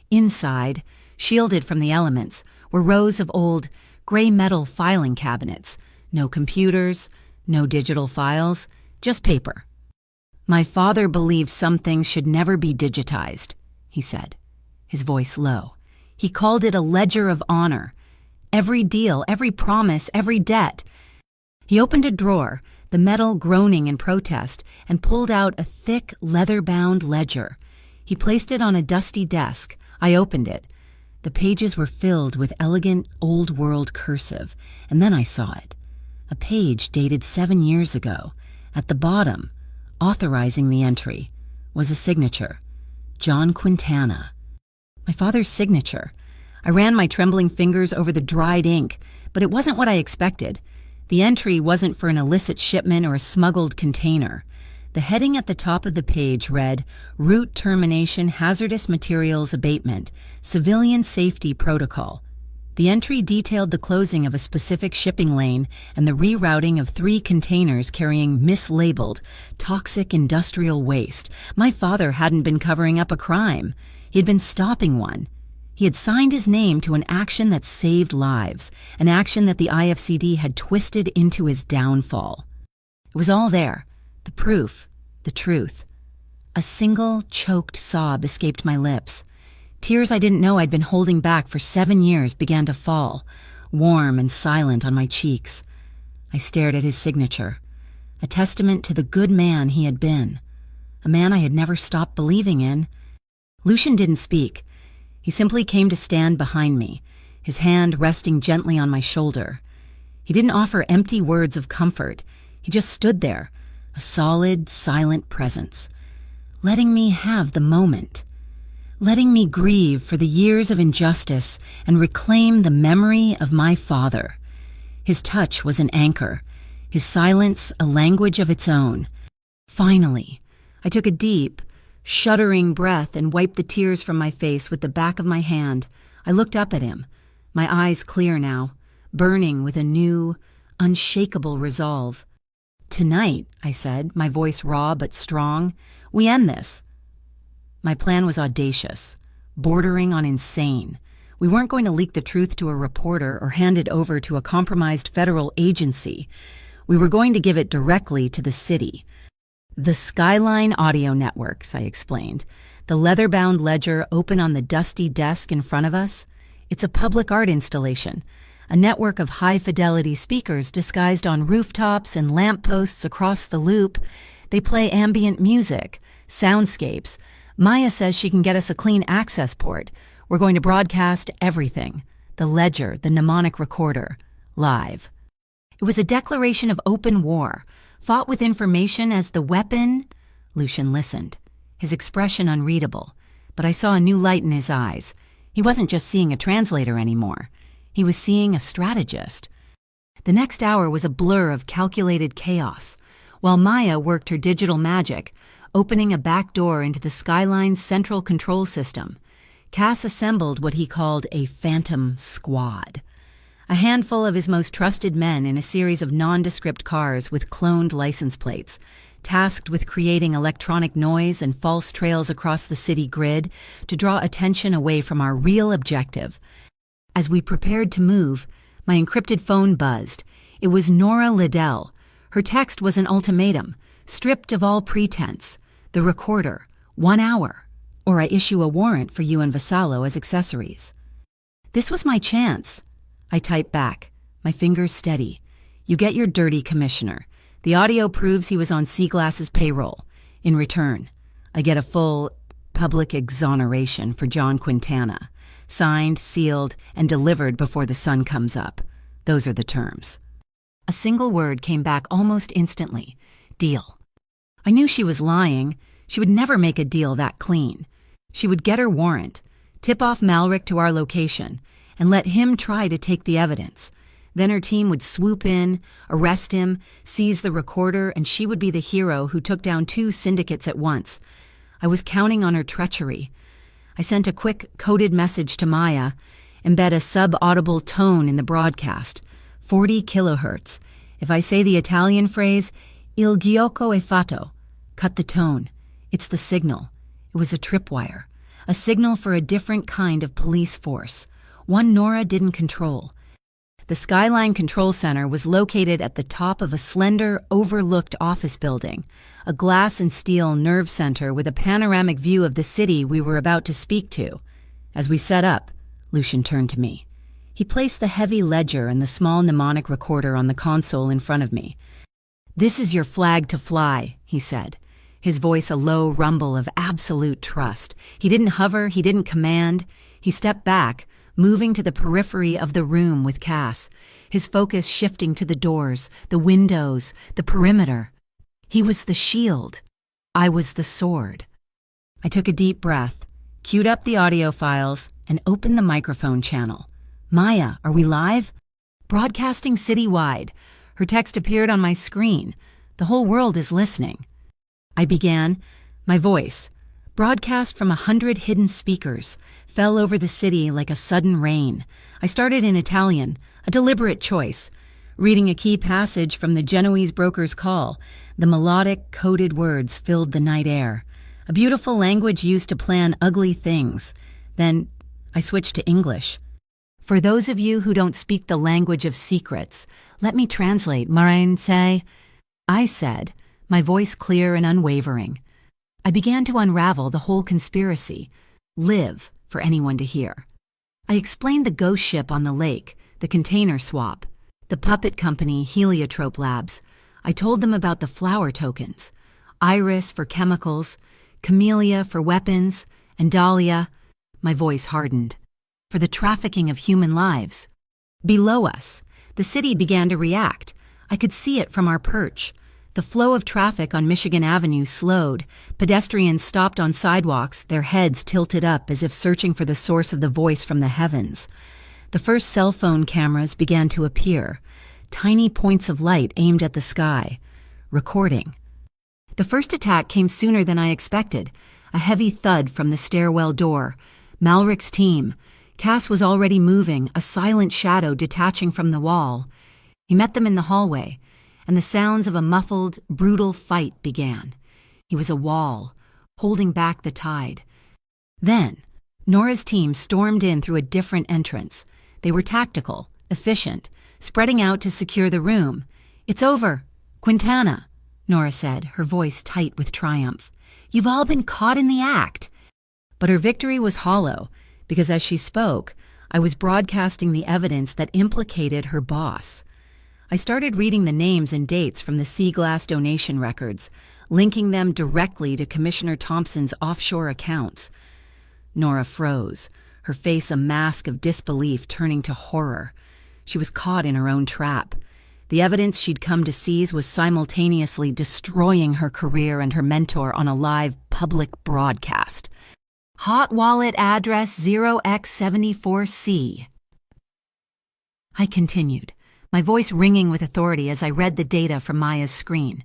Inside, shielded from the elements, were rows of old, gray metal filing cabinets. No computers, no digital files, just paper. "My father believed some things should never be digitized," he said, his voice low. He called it a ledger of honor. Every deal, every promise, every debt. He opened a drawer, the metal groaning in protest, and pulled out a thick, leather-bound ledger. He placed it on a dusty desk. I opened it. The pages were filled with elegant, old-world cursive, and then I saw it. A page dated 7 years ago. At the bottom, authorizing the entry, was a signature. John Quintana. My father's signature. I ran my trembling fingers over the dried ink, but it wasn't what I expected. The entry wasn't for an illicit shipment or a smuggled container. The heading at the top of the page read, Route Termination Hazardous Materials Abatement, Civilian Safety Protocol. The entry detailed the closing of a specific shipping lane and the rerouting of 3 containers carrying mislabeled toxic industrial waste. My father hadn't been covering up a crime. He had been stopping one. He had signed his name to an action that saved lives, an action that the IFCD had twisted into his downfall. It was all there, the proof, the truth. A single choked sob escaped my lips. Tears I didn't know I'd been holding back for 7 years began to fall, warm and silent on my cheeks. I stared at his signature, a testament to the good man he had been, a man I had never stopped believing in. Lucian didn't speak. He simply came to stand behind me, his hand resting gently on my shoulder. He didn't offer empty words of comfort. He just stood there, a solid, silent presence, letting me have the moment, letting me grieve for the years of injustice and reclaim the memory of my father. His touch was an anchor, his silence a language of its own. Finally, I took a deep, shuddering breath and wiped the tears from my face with the back of my hand. I looked up at him, my eyes clear now, burning with a new, unshakable resolve. Tonight, I said, my voice raw but strong, we end this. My plan was audacious, bordering on insane. We weren't going to leak the truth to a reporter or hand it over to a compromised federal agency. We were going to give it directly to the city. The Skyline Audio Networks, I explained. The leather-bound ledger open on the dusty desk in front of us. It's a public art installation, a network of high-fidelity speakers disguised on rooftops and lampposts across the loop. They play ambient music, soundscapes. Maya says she can get us a clean access port. We're going to broadcast everything. The ledger, the mnemonic recorder, live. It was a declaration of open war, fought with information as the weapon. Lucian listened, his expression unreadable, but I saw a new light in his eyes. He wasn't just seeing a translator anymore. He was seeing a strategist. The next hour was a blur of calculated chaos, while Maya worked her digital magic, opening a back door into the Skyline's central control system. Cass assembled what he called a phantom squad, a handful of his most trusted men in a series of nondescript cars with cloned license plates, tasked with creating electronic noise and false trails across the city grid to draw attention away from our real objective. As we prepared to move, my encrypted phone buzzed. It was Nora Liddell. Her text was an ultimatum, stripped of all pretense. The recorder, 1 hour, or I issue a warrant for you and Vassallo as accessories. This was my chance. I typed back, my fingers steady. You get your dirty commissioner. The audio proves he was on Seaglass's payroll. In return, I get a full public exoneration for John Quintana. Signed, sealed, and delivered before the sun comes up. Those are the terms. A single word came back almost instantly. Deal. I knew she was lying. She would never make a deal that clean. She would get her warrant, tip off Malric to our location, and let him try to take the evidence. Then her team would swoop in, arrest him, seize the recorder, and she would be the hero who took down 2 syndicates at once. I was counting on her treachery. I sent a quick, coded message to Maya, embed a sub-audible tone in the broadcast, 40 kilohertz. If I say the Italian phrase, il gioco è fatto, cut the tone. It's the signal. It was a tripwire, a signal for a different kind of police force, one Nora didn't control. The Skyline Control Center was located at the top of a slender, overlooked office building, a glass and steel nerve center with a panoramic view of the city we were about to speak to. As we set up, Lucian turned to me. He placed the heavy ledger and the small mnemonic recorder on the console in front of me. "This is your flag to fly," he said, his voice a low rumble of absolute trust. He didn't hover, he didn't command. He stepped back, moving to the periphery of the room with Cass, his focus shifting to the doors, the windows, the perimeter. He was the shield. I was the sword. I took a deep breath, queued up the audio files, and opened the microphone channel. "Maya, are we live?" "Broadcasting citywide." Her text appeared on my screen. "The whole world is listening." I began. My voice, broadcast from 100 hidden speakers, fell over the city like a sudden rain. I started in Italian, a deliberate choice, reading a key passage from the Genoese broker's call. The melodic, coded words filled the night air, a beautiful language used to plan ugly things. Then I switched to English. For those of you who don't speak the language of secrets, let me translate. Marine say, I said, my voice clear and unwavering. I began to unravel the whole conspiracy, live for anyone to hear. I explained the ghost ship on the lake, the container swap, the puppet company Heliotrope Labs. I told them about the flower tokens, Iris for chemicals, Camellia for weapons, and Dahlia, my voice hardened, for the trafficking of human lives. Below us, the city began to react. I could see it from our perch. The flow of traffic on Michigan Avenue slowed. Pedestrians stopped on sidewalks, their heads tilted up as if searching for the source of the voice from the heavens. The first cell phone cameras began to appear, tiny points of light aimed at the sky, recording. The first attack came sooner than I expected, a heavy thud from the stairwell door. Malrich's team. Cass was already moving, a silent shadow detaching from the wall. He met them in the hallway, and the sounds of a muffled, brutal fight began. He was a wall, holding back the tide. Then, Nora's team stormed in through a different entrance. They were tactical, efficient, spreading out to secure the room. It's over, Quintana, Nora said, her voice tight with triumph. You've all been caught in the act. But her victory was hollow, because as she spoke, I was broadcasting the evidence that implicated her boss. I started reading the names and dates from the Sea Glass donation records, linking them directly to Commissioner Thompson's offshore accounts. Nora froze, her face a mask of disbelief turning to horror. She was caught in her own trap. The evidence she'd come to seize was simultaneously destroying her career and her mentor on a live public broadcast. Hot wallet address 0x74C. I continued, my voice ringing with authority as I read the data from Maya's screen.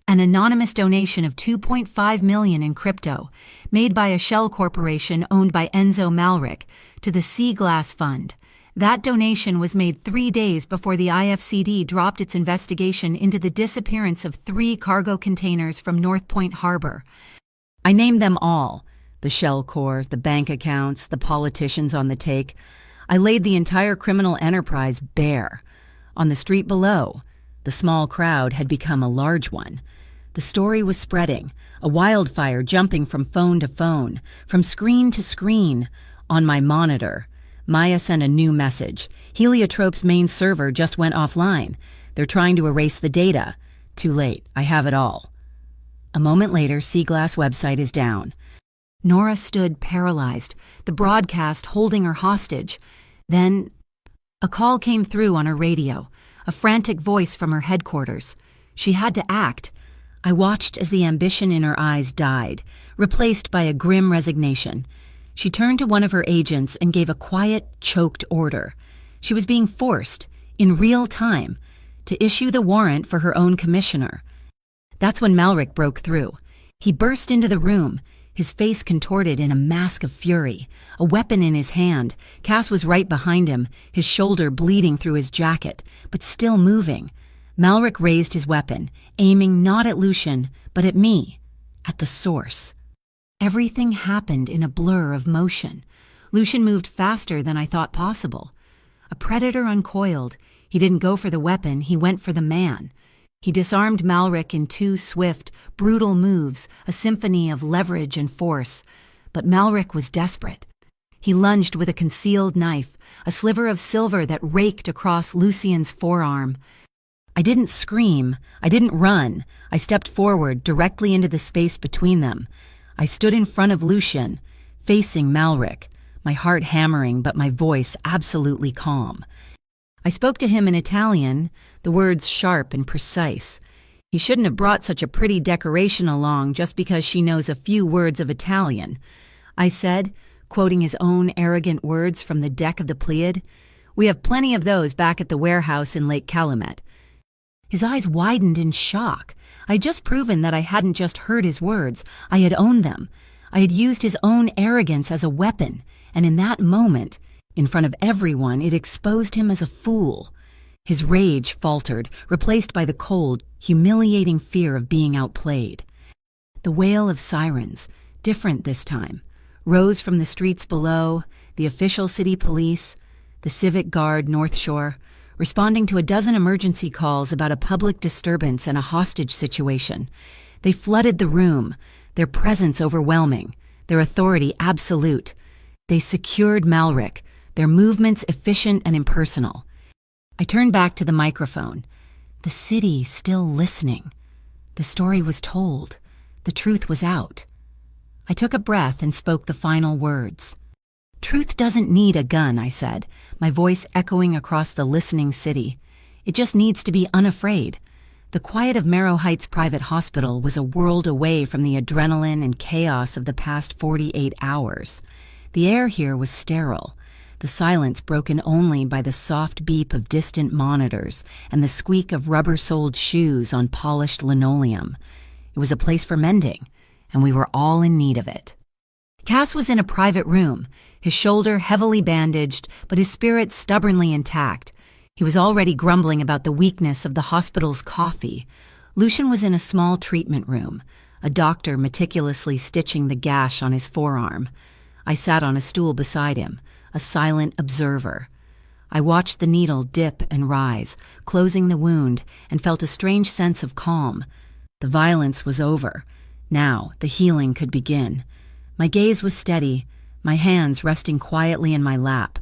An anonymous donation of $2.5 million in crypto, made by a shell corporation owned by Enzo Malrich, to the Sea Glass Fund. That donation was made 3 days before the IFCD dropped its investigation into the disappearance of 3 cargo containers from North Point Harbor. I named them all, the shell corps, the bank accounts, the politicians on the take. I laid the entire criminal enterprise bare. On the street below, the small crowd had become a large one. The story was spreading, a wildfire jumping from phone to phone, from screen to screen. On my monitor, Maya sent a new message. Heliotrope's main server just went offline. They're trying to erase the data. Too late. I have it all. A moment later, Sea Glass website is down. Nora stood paralyzed, the broadcast holding her hostage. Then a call came through on her radio, a frantic voice from her headquarters. She had to act. I watched as the ambition in her eyes died, replaced by a grim resignation. She turned to one of her agents and gave a quiet, choked order. She was being forced, in real time, to issue the warrant for her own commissioner. That's when Malrich broke through. He burst into the room, his face contorted in a mask of fury, a weapon in his hand. Cass was right behind him, his shoulder bleeding through his jacket, but still moving. Malrich raised his weapon, aiming not at Lucian, but at me, at the source. Everything happened in a blur of motion. Lucian moved faster than I thought possible. A predator uncoiled. He didn't go for the weapon, he went for the man. He disarmed Malrich in 2 swift, brutal moves, a symphony of leverage and force. But Malrich was desperate. He lunged with a concealed knife, a sliver of silver that raked across Lucian's forearm. I didn't scream. I didn't run. I stepped forward, directly into the space between them. I stood in front of Lucian, facing Malrich, my heart hammering but my voice absolutely calm. I spoke to him in Italian, the words sharp and precise. He shouldn't have brought such a pretty decoration along just because she knows a few words of Italian. I said, quoting his own arrogant words from the deck of the Pleiad, "We have plenty of those back at the warehouse in Lake Calumet." His eyes widened in shock. I had just proven that I hadn't just heard his words, I had owned them. I had used his own arrogance as a weapon, and in that moment, in front of everyone, it exposed him as a fool. His rage faltered, replaced by the cold, humiliating fear of being outplayed. The wail of sirens, different this time, rose from the streets below, the official city police, the Civic Guard North Shore, responding to a dozen emergency calls about a public disturbance and a hostage situation. They flooded the room, their presence overwhelming, their authority absolute. They secured Malric, their movements efficient and impersonal. I turned back to the microphone. The city still listening. The story was told. The truth was out. I took a breath and spoke the final words. Truth doesn't need a gun, I said, my voice echoing across the listening city. It just needs to be unafraid. The quiet of Marrow Heights Private Hospital was a world away from the adrenaline and chaos of the past 48 hours. The air here was sterile, the silence broken only by the soft beep of distant monitors and the squeak of rubber-soled shoes on polished linoleum. It was a place for mending, and we were all in need of it. Cass was in a private room, his shoulder heavily bandaged, but his spirit stubbornly intact. He was already grumbling about the weakness of the hospital's coffee. Lucian was in a small treatment room, a doctor meticulously stitching the gash on his forearm. I sat on a stool beside him, a silent observer. I watched the needle dip and rise, closing the wound, and felt a strange sense of calm. The violence was over. Now the healing could begin. My gaze was steady, my hands resting quietly in my lap.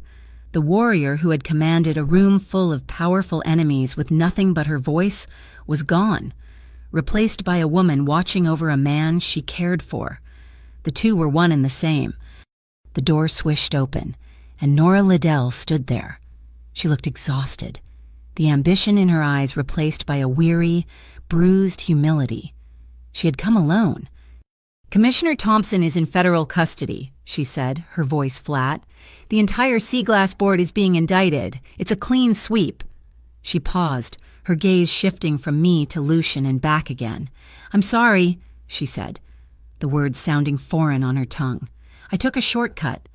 The warrior who had commanded a room full of powerful enemies with nothing but her voice was gone, replaced by a woman watching over a man she cared for. The two were one and the same. The door swished open, and Nora Liddell stood there. She looked exhausted, the ambition in her eyes replaced by a weary, bruised humility. She had come alone. Commissioner Thompson is in federal custody, she said, her voice flat. The entire Sea Glass board is being indicted. It's a clean sweep. She paused, her gaze shifting from me to Lucian and back again. I'm sorry, she said, the words sounding foreign on her tongue. I took a shortcut.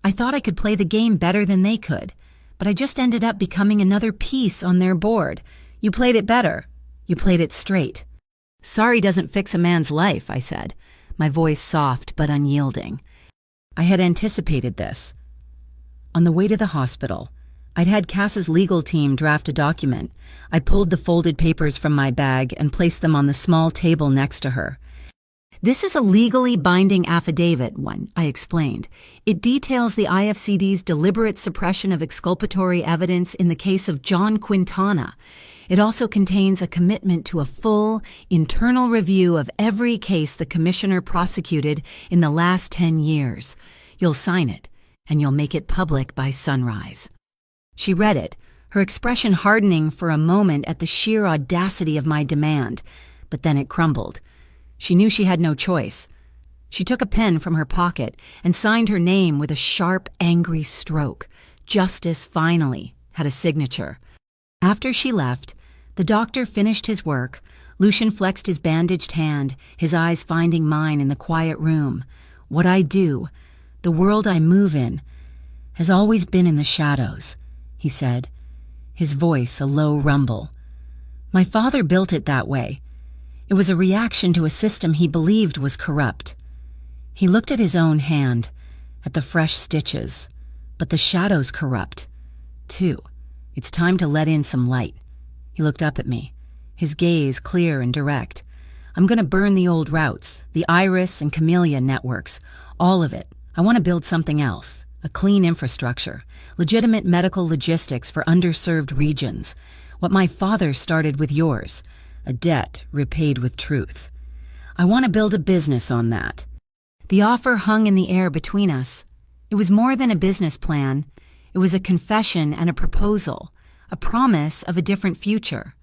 I thought I could play the game better than they could, but I just ended up becoming another piece on their board. You played it better. You played it straight. Sorry doesn't fix a man's life, I said, my voice soft but unyielding. I had anticipated this. On the way to the hospital, I'd had Cass's legal team draft a document. I pulled the folded papers from my bag and placed them on the small table next to her. This is a legally binding affidavit, I explained. It details the IFCD's deliberate suppression of exculpatory evidence in the case of John Quintana. It also contains a commitment to a full, internal review of every case the commissioner prosecuted in the last 10 years. You'll sign it, and you'll make it public by sunrise. She read it, her expression hardening for a moment at the sheer audacity of my demand, but then it crumbled. She knew she had no choice. She took a pen from her pocket and signed her name with a sharp, angry stroke. Justice, finally, had a signature. After she left, the doctor finished his work. Lucian flexed his bandaged hand, his eyes finding mine in the quiet room. What I do, the world I move in, has always been in the shadows, he said, his voice a low rumble. My father built it that way. It was a reaction to a system he believed was corrupt. He looked at his own hand, at the fresh stitches, but the shadows corrupt, too. It's time to let in some light. He looked up at me, his gaze clear and direct. I'm going to burn the old routes, the Iris and Camellia networks, all of it. I want to build something else, a clean infrastructure, legitimate medical logistics for underserved regions. What my father started with yours, a debt repaid with truth. I want to build a business on that. The offer hung in the air between us. It was more than a business plan. It was a confession and a proposal, a promise of a different future.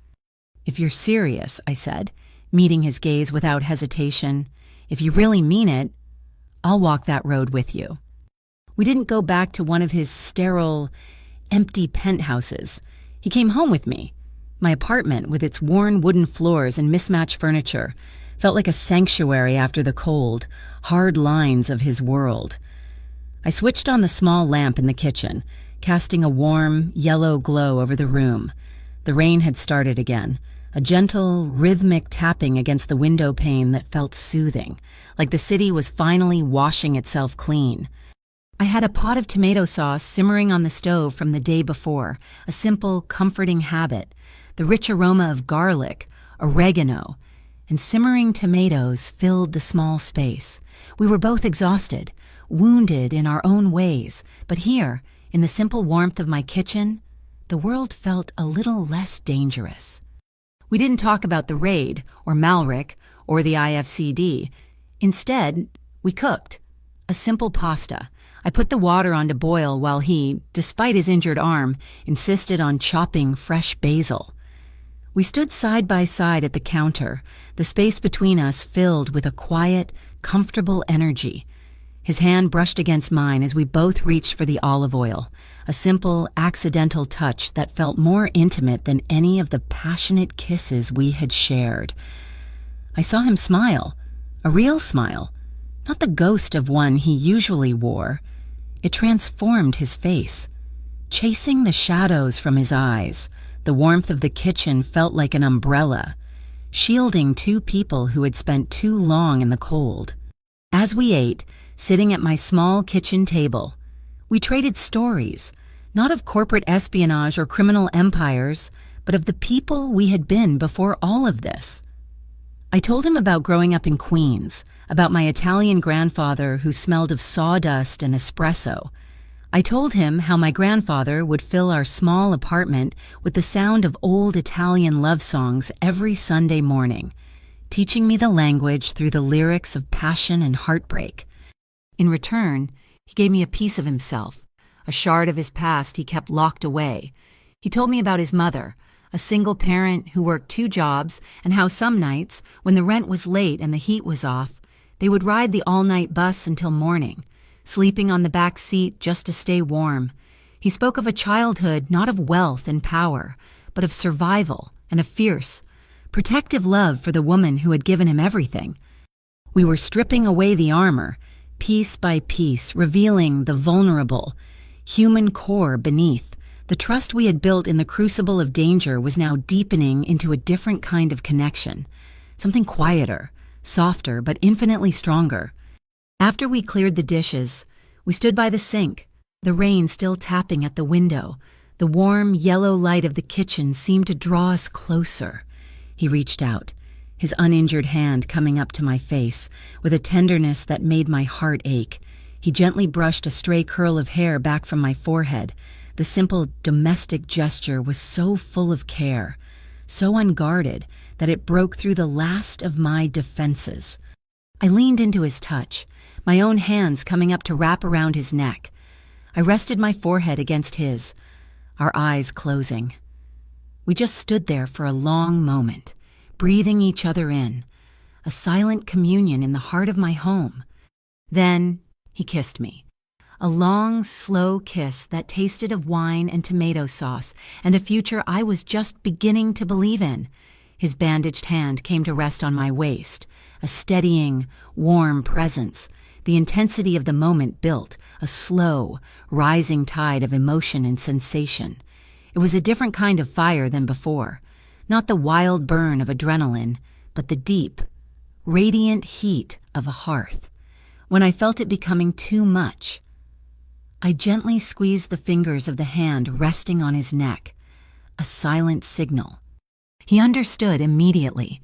If you're serious, I said, meeting his gaze without hesitation, if you really mean it, I'll walk that road with you. We didn't go back to one of his sterile, empty penthouses. He came home with me. My apartment, with its worn wooden floors and mismatched furniture, felt like a sanctuary after the cold, hard lines of his world. I switched on the small lamp in the kitchen, casting a warm, yellow glow over the room. The rain had started again, a gentle, rhythmic tapping against the window pane that felt soothing, like the city was finally washing itself clean. I had a pot of tomato sauce simmering on the stove from the day before, a simple, comforting habit. The rich aroma of garlic, oregano, and simmering tomatoes filled the small space. We were both exhausted, wounded in our own ways, but here, in the simple warmth of my kitchen, the world felt a little less dangerous. We didn't talk about the raid, or Malric, or the IFCD. Instead, we cooked. A simple pasta. I put the water on to boil while he, despite his injured arm, insisted on chopping fresh basil. We stood side by side at the counter, the space between us filled with a quiet, comfortable energy. His hand brushed against mine as we both reached for the olive oil, a simple, accidental touch that felt more intimate than any of the passionate kisses we had shared. I saw him smile, a real smile, not the ghost of one he usually wore. It transformed his face, chasing the shadows from his eyes. The warmth of the kitchen felt like an umbrella, shielding two people who had spent too long in the cold. As we ate, sitting at my small kitchen table, we traded stories, not of corporate espionage or criminal empires, but of the people we had been before all of this. I told him about growing up in Queens, about my Italian grandfather who smelled of sawdust and espresso. I told him how my grandfather would fill our small apartment with the sound of old Italian love songs every Sunday morning, teaching me the language through the lyrics of passion and heartbreak. In return, he gave me a piece of himself, a shard of his past he kept locked away. He told me about his mother, a single parent who worked 2 jobs, and how some nights, when the rent was late and the heat was off, they would ride the all-night bus until morning, sleeping on the back seat just to stay warm. He spoke of a childhood not of wealth and power, but of survival and a fierce, protective love for the woman who had given him everything. We were stripping away the armor, piece by piece, revealing the vulnerable, human core beneath. The trust we had built in the crucible of danger was now deepening into a different kind of connection, something quieter, softer, but infinitely stronger. After we cleared the dishes, we stood by the sink, the rain still tapping at the window. The warm, yellow light of the kitchen seemed to draw us closer. He reached out, his uninjured hand coming up to my face, with a tenderness that made my heart ache. He gently brushed a stray curl of hair back from my forehead. The simple, domestic gesture was so full of care, so unguarded, that it broke through the last of my defenses. I leaned into his touch, my own hands coming up to wrap around his neck. I rested my forehead against his, our eyes closing. We just stood there for a long moment, breathing each other in, a silent communion in the heart of my home. Then he kissed me, a long, slow kiss that tasted of wine and tomato sauce and a future I was just beginning to believe in. His bandaged hand came to rest on my waist, a steadying, warm presence. The intensity of the moment built, a slow, rising tide of emotion and sensation. It was a different kind of fire than before, not the wild burn of adrenaline, but the deep, radiant heat of a hearth. When I felt it becoming too much, I gently squeezed the fingers of the hand resting on his neck, a silent signal. He understood immediately.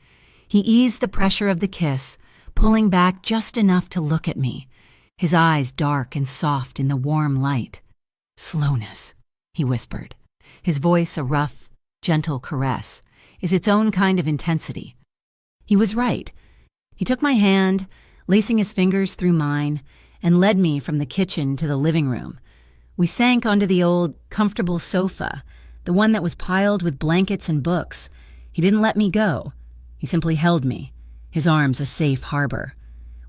He eased the pressure of the kiss, pulling back just enough to look at me, his eyes dark and soft in the warm light. "Slowness," he whispered, his voice a rough, gentle caress, is its own kind of intensity. He was right. He took my hand, lacing his fingers through mine, and led me from the kitchen to the living room. We sank onto the old, comfortable sofa, the one that was piled with blankets and books. He didn't let me go. He simply held me, his arms a safe harbor.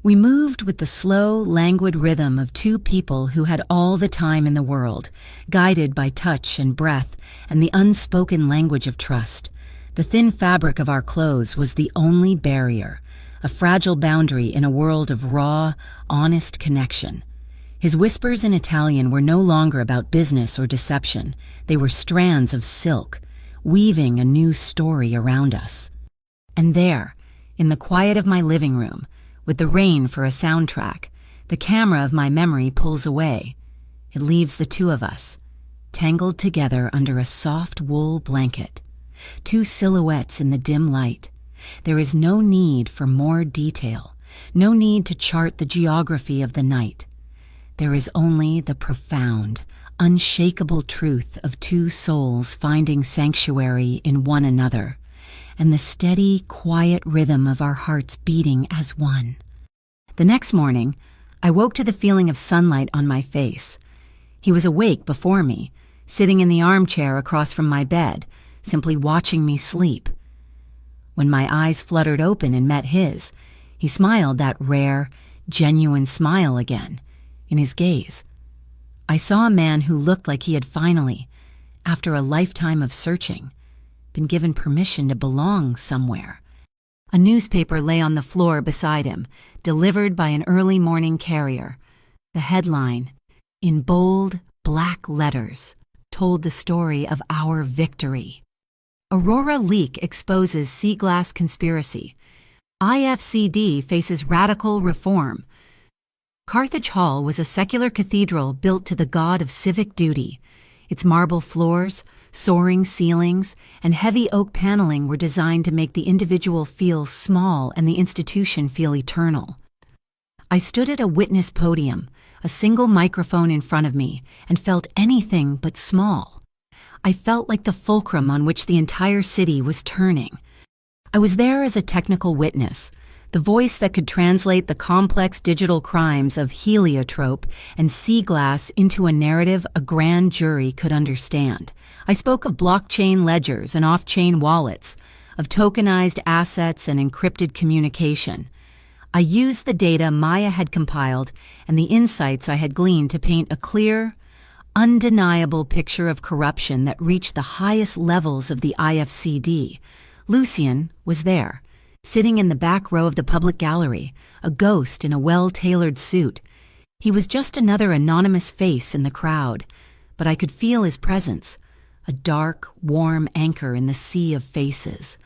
We moved with the slow, languid rhythm of two people who had all the time in the world, guided by touch and breath and the unspoken language of trust. The thin fabric of our clothes was the only barrier, a fragile boundary in a world of raw, honest connection. His whispers in Italian were no longer about business or deception. They were strands of silk, weaving a new story around us. And there, in the quiet of my living room, with the rain for a soundtrack, the camera of my memory pulls away. It leaves the two of us, tangled together under a soft wool blanket, two silhouettes in the dim light. There is no need for more detail, no need to chart the geography of the night. There is only the profound, unshakable truth of two souls finding sanctuary in one another, and the steady, quiet rhythm of our hearts beating as one. The next morning, I woke to the feeling of sunlight on my face. He was awake before me, sitting in the armchair across from my bed, simply watching me sleep. When my eyes fluttered open and met his, he smiled that rare, genuine smile again, in his gaze. I saw a man who looked like he had finally, after a lifetime of searching, been given permission to belong somewhere. A newspaper lay on the floor beside him, delivered by an early morning carrier. The headline, in bold, black letters, told the story of our victory. Aurora leak exposes sea glass conspiracy. IFCD faces radical reform. Carthage Hall was a secular cathedral built to the god of civic duty. Its marble floors, soaring ceilings, and heavy oak paneling were designed to make the individual feel small and the institution feel eternal. I stood at a witness podium, a single microphone in front of me, and felt anything but small. I felt like the fulcrum on which the entire city was turning. I was there as a technical witness, the voice that could translate the complex digital crimes of heliotrope and sea glass into a narrative a grand jury could understand. I spoke of blockchain ledgers and off-chain wallets, of tokenized assets and encrypted communication. I used the data Maya had compiled and the insights I had gleaned to paint a clear, undeniable picture of corruption that reached the highest levels of the IFCD. Lucien was there, sitting in the back row of the public gallery, a ghost in a well-tailored suit. He was just another anonymous face in the crowd, but I could feel his presence, a dark, warm anchor in the sea of faces.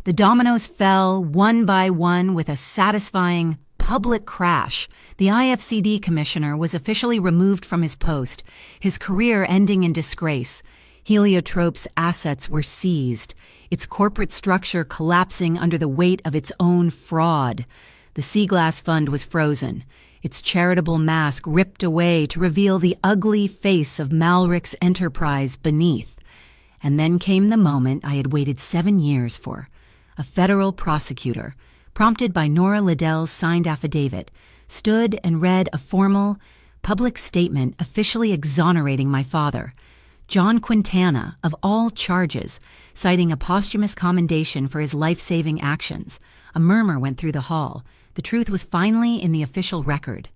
The dominoes fell one by one with a satisfying public crash. The IFCD commissioner was officially removed from his post, his career ending in disgrace. Heliotrope's assets were seized, its corporate structure collapsing under the weight of its own fraud. The Sea Glass Fund was frozen, its charitable mask ripped away to reveal the ugly face of Malric's enterprise beneath. And then came the moment I had waited 7 years for. A federal prosecutor, prompted by Nora Liddell's signed affidavit, stood and read a formal, public statement officially exonerating my father, John Quintana, of all charges, citing a posthumous commendation for his life-saving actions. A murmur went through the hall. The truth was finally in the official record.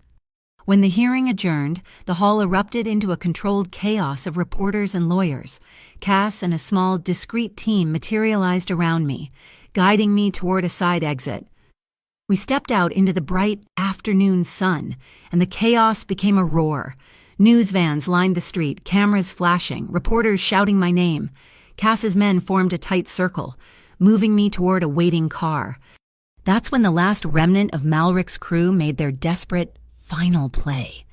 When the hearing adjourned, the hall erupted into a controlled chaos of reporters and lawyers. Cass and a small, discreet team materialized around me, guiding me toward a side exit. We stepped out into the bright afternoon sun, and the chaos became a roar. News vans lined the street, cameras flashing, reporters shouting my name. Cass's men formed a tight circle, moving me toward a waiting car. That's when the last remnant of Malric's crew made their desperate, final play.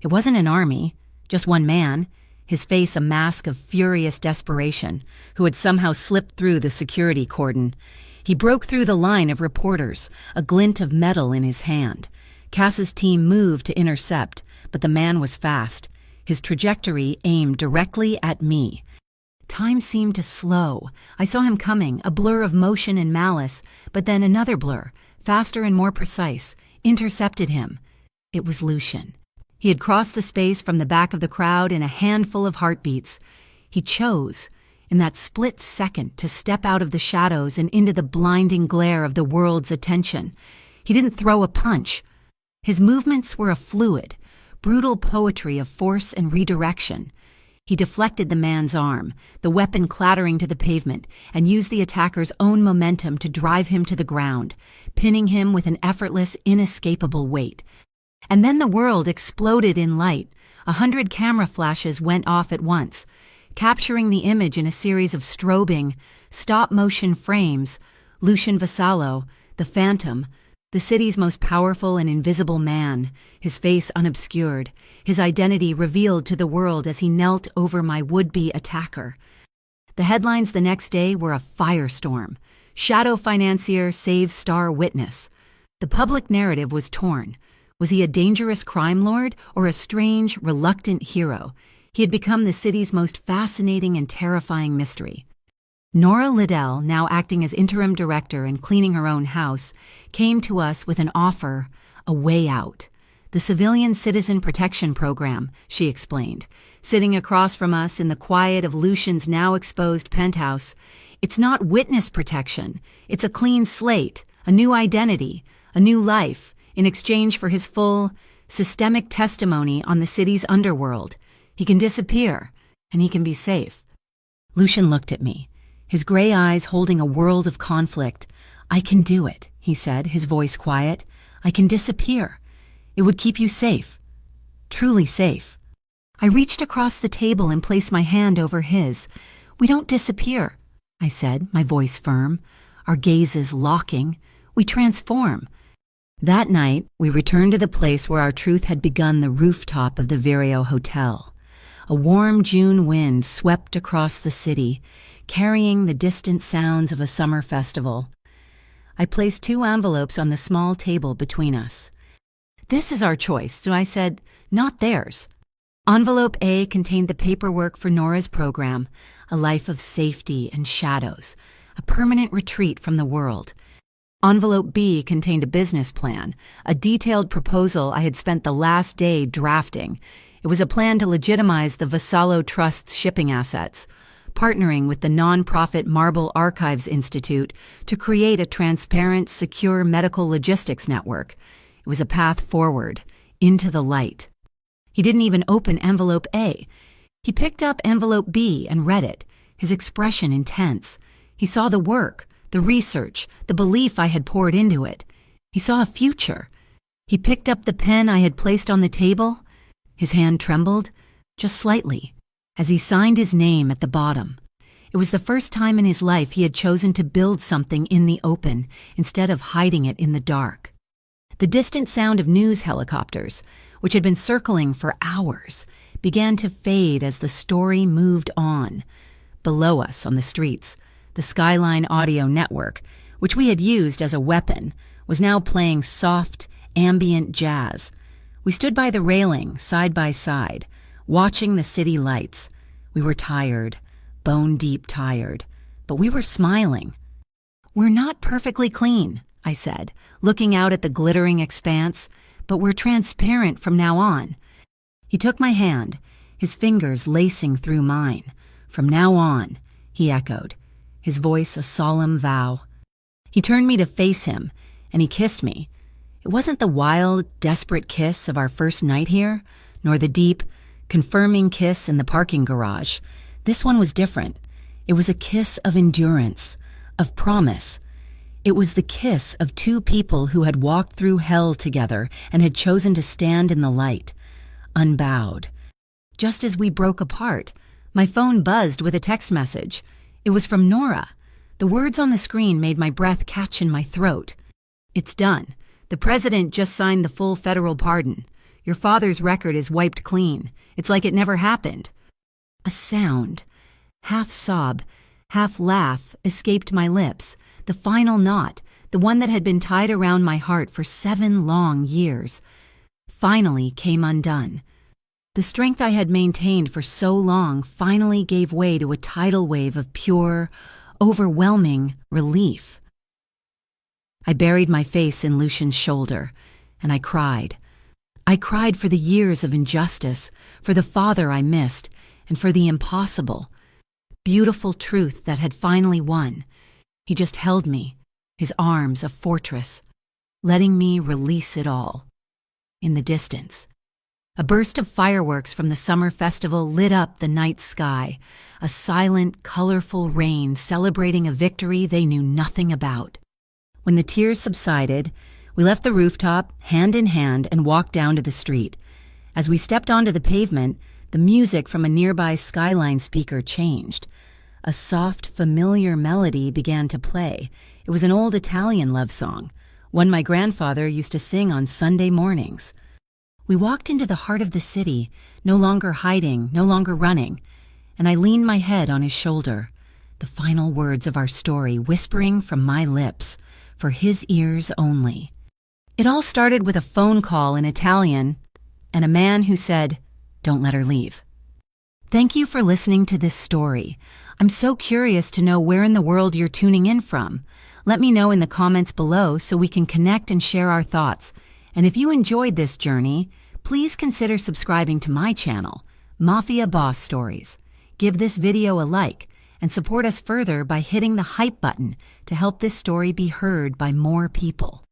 It wasn't an army, just one man, his face a mask of furious desperation, who had somehow slipped through the security cordon. He broke through the line of reporters, a glint of metal in his hand. Cass's team moved to intercept, but the man was fast, his trajectory aimed directly at me. Time seemed to slow. I saw him coming, a blur of motion and malice, but then another blur, faster and more precise, intercepted him. It was Lucien. He had crossed the space from the back of the crowd in a handful of heartbeats. He chose, in that split second, to step out of the shadows and into the blinding glare of the world's attention. He didn't throw a punch. His movements were a fluid, brutal poetry of force and redirection. He deflected the man's arm, the weapon clattering to the pavement, and used the attacker's own momentum to drive him to the ground, pinning him with an effortless, inescapable weight. And then the world exploded in light. 100 camera flashes went off at once, capturing the image in a series of strobing, stop-motion frames. Lucian Vassallo, the Phantom, the city's most powerful and invisible man, his face unobscured, his identity revealed to the world as he knelt over my would-be attacker. The headlines the next day were a firestorm. Shadow financier saves star witness. The public narrative was torn. Was he a dangerous crime lord or a strange, reluctant hero? He had become the city's most fascinating and terrifying mystery. Nora Liddell, now acting as interim director and cleaning her own house, came to us with an offer, a way out. The Civilian Citizen Protection Program, she explained, sitting across from us in the quiet of Lucian's now exposed penthouse. It's not witness protection. It's a clean slate, a new identity, a new life, in exchange for his full, systemic testimony on the city's underworld. He can disappear, and he can be safe. Lucian looked at me, his gray eyes holding a world of conflict. I can do it, he said, his voice quiet. I can disappear. It would keep you safe. Truly safe. I reached across the table and placed my hand over his. We don't disappear, I said, my voice firm, our gazes locking. We transform. That night, we returned to the place where our truth had begun, the rooftop of the Vireo Hotel. A warm June wind swept across the city, carrying the distant sounds of a summer festival. I placed 2 envelopes on the small table between us. This is our choice, so I said, not theirs. Envelope A contained the paperwork for Nora's program, a life of safety and shadows, a permanent retreat from the world. Envelope B contained a business plan, a detailed proposal I had spent the last day drafting. It was a plan to legitimize the Vassallo Trust's shipping assets, partnering with the nonprofit Marble Archives Institute to create a transparent, secure medical logistics network. It was a path forward, into the light. He didn't even open envelope A. He picked up envelope B and read it, his expression intense. He saw the work, the research, the belief I had poured into it. He saw a future. He picked up the pen I had placed on the table. His hand trembled, just slightly, as he signed his name at the bottom. It was the first time in his life he had chosen to build something in the open instead of hiding it in the dark. The distant sound of news helicopters, which had been circling for hours, began to fade as the story moved on. Below us on the streets, the Skyline Audio Network, which we had used as a weapon, was now playing soft, ambient jazz. We stood by the railing, side by side, watching the city lights. We were tired, bone-deep tired, but we were smiling. We're not perfectly clean, I said, looking out at the glittering expanse, but we're transparent from now on. He took my hand, his fingers lacing through mine. From now on, he echoed, his voice a solemn vow. He turned me to face him, and he kissed me. It wasn't the wild, desperate kiss of our first night here, nor the deep, confirming kiss in the parking garage. This one was different. It was a kiss of endurance, of promise. It was the kiss of 2 people who had walked through hell together and had chosen to stand in the light, unbowed. Just as we broke apart, my phone buzzed with a text message. It was from Nora. The words on the screen made my breath catch in my throat. It's done. The president just signed the full federal pardon. Your father's record is wiped clean. It's like it never happened. A sound, half sob, half laugh, escaped my lips. The final knot, the one that had been tied around my heart for 7 long years, finally came undone. The strength I had maintained for so long finally gave way to a tidal wave of pure, overwhelming relief. I buried my face in Lucian's shoulder, and I cried. I cried for the years of injustice, for the father I missed, and for the impossible, beautiful truth that had finally won. He just held me, his arms a fortress, letting me release it all. In the distance, A burst of fireworks from the summer festival lit up the night sky, a silent, colorful rain celebrating a victory they knew nothing about. When the tears subsided, we left the rooftop, hand in hand, and walked down to the street. As we stepped onto the pavement, the music from a nearby Skyline speaker changed. A soft, familiar melody began to play. It was an old Italian love song, one my grandfather used to sing on Sunday mornings. We walked into the heart of the city, no longer hiding, no longer running, and I leaned my head on his shoulder, the final words of our story whispering from my lips, for his ears only. It all started with a phone call in Italian and a man who said, "Don't let her leave." Thank you for listening to this story. I'm so curious to know where in the world you're tuning in from. Let me know in the comments below so we can connect and share our thoughts. And if you enjoyed this journey, please consider subscribing to my channel, Mafia Boss Stories. Give this video a like and support us further by hitting the hype button to help this story be heard by more people.